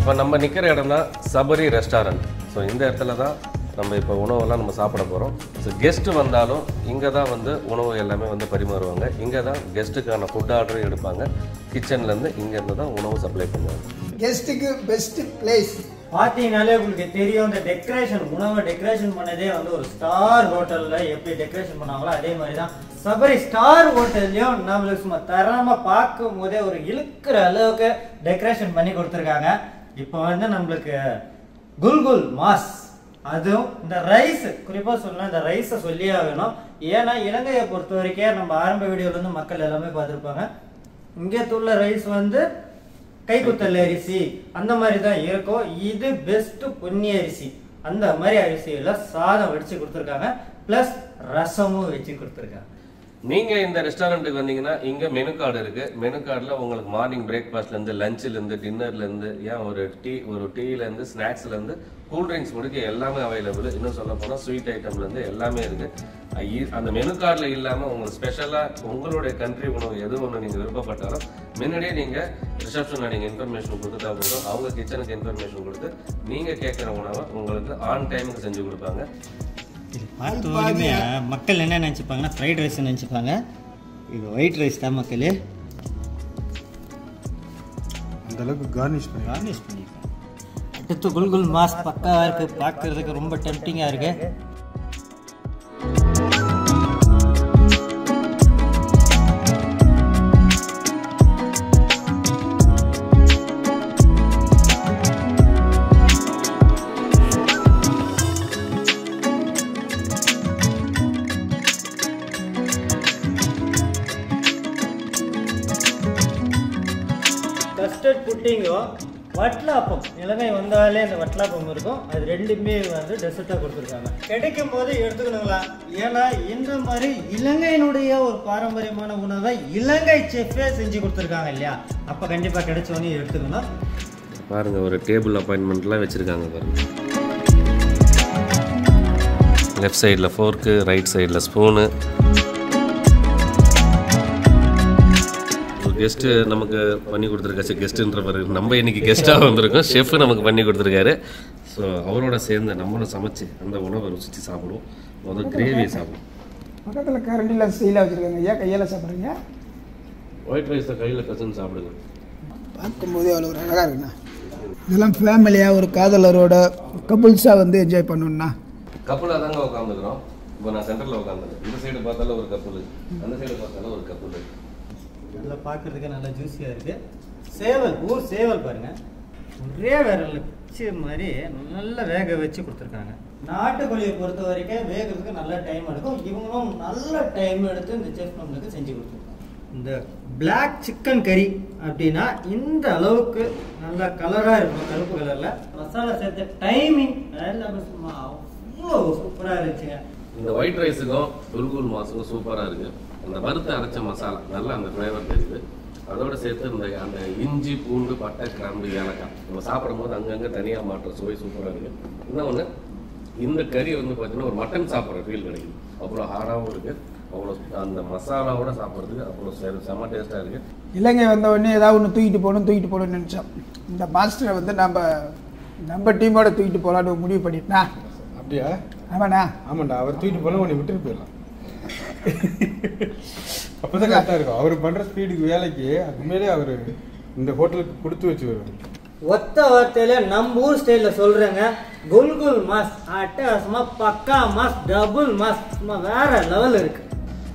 இப்போ நம்ம நிற்கிற இடம் தான் சபரி ரெஸ்டாரண்ட். ஸோ இந்த இடத்துல தான் நம்ம இப்போ உணவெல்லாம் நம்ம சாப்பிட போகிறோம். ஸோ கெஸ்ட்டு வந்தாலும் இங்கே தான் வந்து உணவு எல்லாமே வந்து பரிமாறுவாங்க. இங்கே தான் கெஸ்ட்டுக்கான ஃபுட் ஆர்டரும் எடுப்பாங்க. கிச்சன்லேருந்து இங்கேருந்து தான் உணவு சப்ளை பண்ணுவாங்க. கெஸ்ட்டுக்கு பெஸ்ட் பிளேஸ். பார்த்தீங்கனாலே உங்களுக்கு தெரியும், இந்த டெக்கரேஷன், உணவை டெக்கரேஷன் பண்ணதே வந்து ஒரு ஸ்டார் ஹோட்டலில் எப்படி டெக்கரேஷன் பண்ணாங்களோ அதே மாதிரி தான் சபரி ஸ்டார் ஹோட்டல்லையும் நம்மளுக்கு சும்மா தரமாக பார்க்கும் போதே ஒரு இழுக்கிற அளவுக்கு டெக்கரேஷன் பண்ணி கொடுத்துருக்காங்க. இப்போ வந்து நம்மளுக்கு குல்குல் மாஸ், அதுவும் இந்த ரைஸ், குறிப்பாக சொல்லணும் இந்த ரைஸை சொல்லியே ஆகணும். ஏன்னா இலங்கையை பொறுத்த வரைக்கும் நம்ம ஆரம்ப வீடியோலேருந்து மக்கள் எல்லாமே பார்த்துருப்பாங்க, இங்கே உள்ள ரைஸ் வந்து கைக்குத்தல் அரிசி அந்த மாதிரி தான் இருக்கும். இது பெஸ்ட் பொன்னி அரிசி, அந்த மாதிரி அரிசியில சாதம் வடிச்சு கொடுத்துருக்காங்க, பிளஸ் ரசமும் வச்சு கொடுத்துருக்காங்க. நீங்கள் இந்த ரெஸ்டாரண்ட்டுக்கு வந்தீங்கன்னா இங்கே மெனு கார்டு இருக்குது. மெனு கார்டில் உங்களுக்கு மார்னிங் பிரேக்ஃபாஸ்ட்லேருந்து லஞ்சிலேருந்து டின்னர்லேருந்து ஏன் ஒரு டீலேருந்து ஸ்நாக்ஸ்லேருந்து கூல்ட்ரிங்க்ஸ் முடிக்க எல்லாமே அவைலபிள். இன்னும் சொல்ல போனால் ஸ்வீட் ஐட்டம்லேருந்து எல்லாமே இருக்குது. அந்த மெனு கார்டில் இல்லாமல் உங்களுக்கு ஸ்பெஷலாக உங்களுடைய கண்ட்ரி உணவு எது ஒன்று நீங்கள் விருப்பப்பட்டாலும் முன்னாடியே நீங்கள் ரிசப்ஷனில் நீங்கள் இன்ஃபர்மேஷன் கொடுத்துட்டா போதும். அவங்க கிச்சனுக்கு இன்ஃபர்மேஷன் கொடுத்து நீங்கள் கேட்குற உணவை உங்களுக்கு ஆன் டைமுக்கு செஞ்சு கொடுப்பாங்க. மக்கள் என்ன நினச்சிப்பாங்கன்னா ஃப்ரைட் ரைஸ் நினச்சிப்பாங்க, இது ஒயிட் ரைஸ் தான் மக்களே. அந்த அளவுக்கு கார்னிஷ் பண்ணிருக்காங்க. அடுத்து குல்குல் மாஸ் பக்காவாக இருக்குது, பார்க்கறதுக்கு ரொம்ப டெம்டிங்காக இருக்குது. கஸ்டர்ட் புட்டிங்கும் வட்லாப்பம், இலங்கை வந்தாலே இந்த வட்லாப்பம் இருக்கும், அது ரெண்டுமே வந்து டெசர்ட்டாக கொடுத்துருக்காங்க. கிடைக்கும் போது எடுத்துக்கணுங்களா, ஏன்னா இந்த மாதிரி இலங்கையினுடைய ஒரு பாரம்பரியமான உணவை இலங்கை செஃப்பே செஞ்சு கொடுத்துருக்காங்க இல்லையா, அப்போ கண்டிப்பாக கிடைச்சோன்னே எடுத்துக்கணும். பாருங்கள், ஒரு டேபிள் அப்பாயின்மெண்ட்லாம் வச்சுருக்காங்க பாருங்கள். லெஃப்ட் சைடில் ஃபோர்க்கு, ரைட் சைடில் ஸ்பூனு. கெஸ்ட்டு நமக்கு பண்ணி கொடுத்துருக்காச்சு. கெஸ்ட்டுன்ற பிறகு நம்ம இன்னைக்கு கெஸ்ட்டாக வந்திருக்கோம். ஷெஃப் நமக்கு பண்ணி கொடுத்துருக்காரு. ஸோ அவரோட சேர்ந்து நம்மளும் சமைச்சு அந்த உணவை ருசித்து சாப்பிடுவோம். முதல் கிரேவியை சாப்பிடுவோம். பக்கத்தில் கரண்டியில் ஸ்டீலாக வச்சுருக்காங்க. ஏன் கையில் சாப்பிட்றீங்க? ஒயிட் ரைஸை கையில் கசன்னு சாப்பிடுங்க. பார்க்கும்போதே அவ்வளோ ஒரு அழகாக இருக்குண்ணா. இதெல்லாம் ஃபேமிலியாக ஒரு காதலரோட கப்புள்ஸாக வந்து என்ஜாய் பண்ணணும்னா கப்புலாக தாங்க உட்காந்துக்கிறோம். இப்போ நான் சென்டரில் உட்காந்துருக்கேன். இந்த சைடு பார்த்தாலும் ஒரு கப்புல், அந்த சைடு பார்த்தாலும் ஒரு கப்புல். நல்லா பார்க்குறதுக்கு நல்லா ஜூஸியாக இருக்குது. சேவல், ஊர் சேவல் பாருங்கள், ஒரே விரல் வச்சு மாதிரி நல்லா வேக வச்சு கொடுத்துருக்காங்க. நாட்டுக்கோழியை பொறுத்த வரைக்கும் வேகிறதுக்கு நல்ல டைம் எடுக்கும். இவங்களும் நல்ல டைம் எடுத்து இந்த செஃப் நம்மளுக்கு செஞ்சு கொடுத்துருக்காங்க. இந்த பிளாக் சிக்கன் கறி அப்படின்னா இந்த அளவுக்கு நல்லா கலராக இருக்கும். கருப்பு கலரில் மசாலா சேர்த்த டைமிங் எல்லாமே சும்மா அவ்வளோ சூப்பராக இருந்துச்சுங்க. இந்த ஒயிட் ரைஸுக்கும் குல்குல் மாஸுக்கும் சூப்பராக இருக்குது. அந்த வறுத்த அரைச்ச மசாலா நல்லா அந்த ஃப்ளேவர் தெரியுது. அதோடு சேர்த்து அந்த இஞ்சி, பூண்டு, பட்டை, கிராம்பு, ஏலக்காய் நம்ம சாப்பிடும்போது அங்கங்கே தனியாக மாற்ற சுவை சூப்பராக இருக்குது. இன்னொன்று, இந்த கறி வந்து பார்த்தீங்கன்னா ஒரு மட்டன் சாப்பிட்ற ஃபீல் கிடைக்குது. அவ்வளோ ஹார்டாகவும் இருக்குது. அவ்வளோ அந்த மசாலாவோட சாப்பிட்றதுக்கு அவ்வளோ செம்ம டேஸ்ட்டாக இருக்குது. இலங்கை வந்த உடனே ஏதாவது ஒன்று தூக்கிட்டு போகணும்னு நினச்சோம். இந்த மாஸ்டரை வந்து நம்ம டீமோட தூக்கிட்டு போகலான்னு முடிவு பண்ணிட்டா. அப்படியா? ஆமாண்ணா. ஆமாண்டா, அவர் தூக்கிட்டு போனால் உன்னை விட்டுட்டு போயிடலாம். அப்போதான் கரெக்டாக இருக்கும். அவர் பண்ணுற ஸ்பீடுக்கு வேலைக்கு உண்மையிலே அவர் இந்த ஹோட்டலுக்கு கொடுத்து வச்சு வருவார். ஒத்த வார்த்தையில நம்ம ஊர் ஸ்டைல்ல சொல்றேங்க, குல்குல் மாஸ் அட்டகாசமா, பக்கா மாஸ், டபுள் மாஸ், சும்மா வேற லெவல் இருக்கு.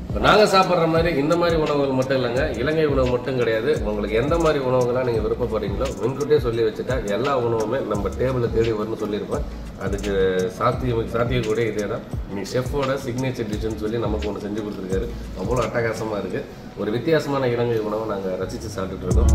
இப்போ நாங்கள் சாப்பிட்ற மாதிரி இந்த மாதிரி உணவுகள் மட்டும் இல்லைங்க, இலங்கை உணவு மட்டும் கிடையாது. உங்களுக்கு எந்த மாதிரி உணவுகள்லாம் நீங்கள் விருப்பப்படுறீங்களோ முன்கூட்டியே சொல்லி வச்சுட்டா எல்லா உணவுமே நம்ம டேபிளில் தேடி வரும்னு சொல்லியிருப்பேன். அதுக்கு சாத்தியக்கூட இதே தான். நீங்கள் ஷெஃபோட சிக்னேச்சர் டிஷ்ஷுன்னு சொல்லி நமக்கு ஒன்று செஞ்சு கொடுத்துருக்காரு. அவ்வளோ அட்டகாசமாக இருக்குது. ஒரு வித்தியாசமான இலங்கை உணவை நாங்கள் ரசித்து சாப்பிட்டுட்டு இருக்கோம்.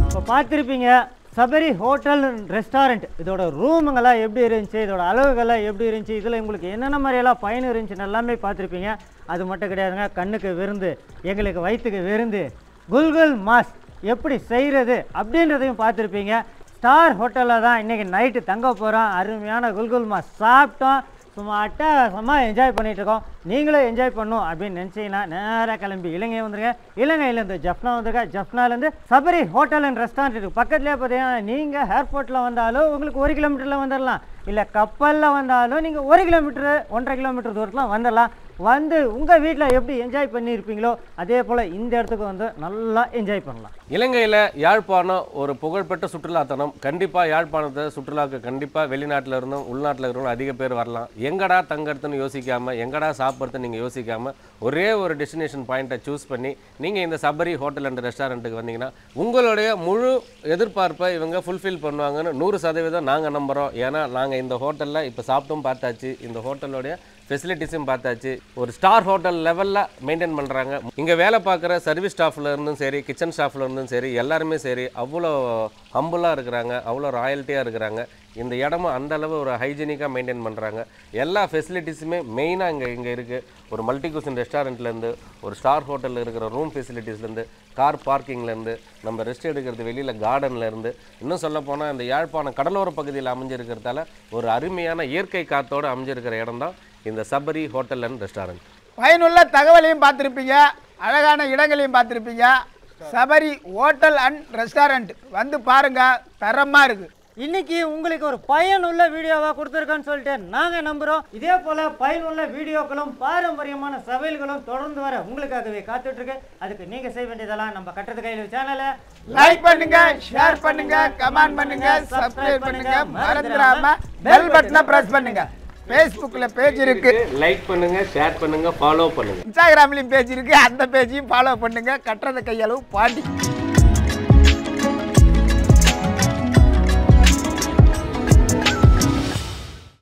இப்போ பார்த்துருப்பீங்க சபரி ஹோட்டல் ரெஸ்டாரண்ட். இதோட ரூமுங்கெல்லாம் எப்படி இருந்துச்சு, இதோட அளவுகள்லாம் எப்படி இருந்துச்சு, இதில் உங்களுக்கு என்னென்ன மாதிரியெல்லாம் பயன் இருந்துச்சுன்னு எல்லாமே பார்த்துருப்பீங்க. அது மட்டும் கிடையாதுங்க, கண்ணுக்கு விருந்து, எங்களுக்கு வயிற்றுக்கு விருந்து, குல்குல் மாஸ் எப்படி செய்கிறது அப்படின்றதையும் பார்த்துருப்பீங்க. ஸ்டார் ஹோட்டலில் தான் இன்றைக்கி நைட்டு தங்க போகிறோம். அருமையான குல்குல் மாஸ் சாப்பிட்டோம். சும்மா அட்டகாசமாக என்ஜாய் பண்ணிகிட்ருக்கோம். நீங்களும் என்ஜாய் பண்ணணும் அப்படின்னு நினச்சிங்கன்னா நேராக கிளம்பி இலங்கை வந்துருங்க. இலங்கையிலேருந்து ஜஃப்னா வந்துருங்க. ஜஃப்னாலேருந்து சபரி ஹோட்டல் அண்ட் ரெஸ்டாரண்ட் பக்கத்துலேயே பார்த்தீங்கன்னா நீங்கள் ஏர்போர்ட்டில் வந்தாலும் உங்களுக்கு 1 கிலோமீட்டரில் வந்துடலாம். இல்லை கப்பலில் வந்தாலும் நீங்கள் 1 கிலோமீட்டரு 1.5 கிலோமீட்டர் தூரத்தில் வந்துடலாம். வந்து உங்கள் வீட்டில் எப்படி என்ஜாய் பண்ணியிருப்பீங்களோ அதே போல் இந்த இடத்துக்கு வந்து நல்லா என்ஜாய் பண்ணலாம். இலங்கையில் யாழ்ப்பாணம் ஒரு புகழ்பெற்ற சுற்றுலாத்தனம். கண்டிப்பாக யாழ்ப்பாணத்தை சுற்றுலாவுக்கு கண்டிப்பாக வெளிநாட்டில் இருந்தும் உள்நாட்டில் இருக்கிறவங்க அதிக பேர் வரலாம். எங்கடா தங்கறதுன்னு யோசிக்காமல், எங்கடா சாப்பிட்றதுன்னு நீங்கள் யோசிக்காமல் ஒரே ஒரு டெஸ்டினேஷன் பாயிண்ட்டை சூஸ் பண்ணி நீங்கள் இந்த சபரி ஹோட்டல் அண்ட் ரெஸ்டாரண்ட்டுக்கு வந்தீங்கன்னா உங்களுடைய முழு எதிர்பார்ப்பை இவங்க ஃபுல்ஃபில் பண்ணுவாங்கன்னு 100% நாங்கள் நம்புகிறோம். ஏன்னா நாங்கள் இந்த ஹோட்டலில் இப்போ சாப்பிட்டும் பார்த்தாச்சு, இந்த ஹோட்டலோடைய ஃபெசிலிட்டிஸும் பார்த்தாச்சு. ஒரு ஸ்டார் ஹோட்டல் லெவலில் மெயின்டைன் பண்ணுறாங்க. இங்கே வேலை பார்க்குற சர்வீஸ் ஸ்டாஃபில் இருந்தும் சரி, கிச்சன் ஸ்டாஃபில் இருந்தும் சரி, எல்லாருமே சரி அவ்வளோ ஹம்புளாக இருக்கிறாங்க, அவ்வளோ ராயல்ட்டியாக இருக்கிறாங்க. இந்த இடமும் அந்தளவு ஒரு ஹைஜீனிக்காக மெயின்டைன் பண்ணுறாங்க. எல்லா ஃபெசிலிட்டிஸுமே மெயினாக இங்கே இருக்குது. ஒரு மல்டி குசின் ரெஸ்டாரண்ட்லேருந்து, ஒரு ஸ்டார் ஹோட்டலில் இருக்கிற ரூம் ஃபெசிலிட்டிஸ்லேருந்து, கார் பார்க்கிங்லேருந்து, நம்ம ரெஸ்ட் எடுக்கிறது வெளியில் கார்டன்லேருந்து, இன்னும் சொல்லப்போனால் இந்த யாழ்ப்பாணம் கடலோர பகுதியில் அமைஞ்சிருக்கிறதால ஒரு அருமையான இயற்கை காற்றோடு அமைஞ்சிருக்கிற இடம் தான் இந்த சபரி ஹோட்டல் அண்ட் ரெஸ்டாரண்ட். பயனுள்ள தகவலையும் பார்த்துருப்பீங்க, அழகான இடங்களையும் பார்த்துருப்பீங்க. சபரி ஹோட்டல் அண்ட் ரெஸ்டாரண்ட் வந்து பாருங்க, தரமாக இருக்குது. இன்னைக்கு உங்களுக்கு ஒரு பயனுள்ள வீடியோவாக கொடுத்துருக்கோன்னு சொல்லிட்டு நாங்கள் நம்புகிறோம். இதே போல் பயனுள்ள வீடியோக்களும் பாரம்பரியமான சமையல்களும் தொடர்ந்து வர உங்களுக்காகவே காத்துட்ருக்கு. அதுக்கு நீங்கள் செய்ய வேண்டியதெல்லாம் நம்ம கட்டுறது கையில் சேனலை லைக் பண்ணுங்க, ஷேர் பண்ணுங்க, கமெண்ட் பண்ணுங்க, சப்ஸ்கிரைப் பண்ணுங்க, மறந்துடாம பெல் பட்டனை பிரஸ் பண்ணுங்க. ஃபேஸ்புக்ல பேஜ் இருக்கு, லைக் பண்ணுங்க, ஷேர் பண்ணுங்க, ஃபாலோ பண்ணுங்க. இன்ஸ்டாகிராம்லயும் பேஜ் இருக்கு, அந்த பேஜையும் ஃபாலோ பண்ணுங்க. கட்டுறது கையளவு பாண்டி.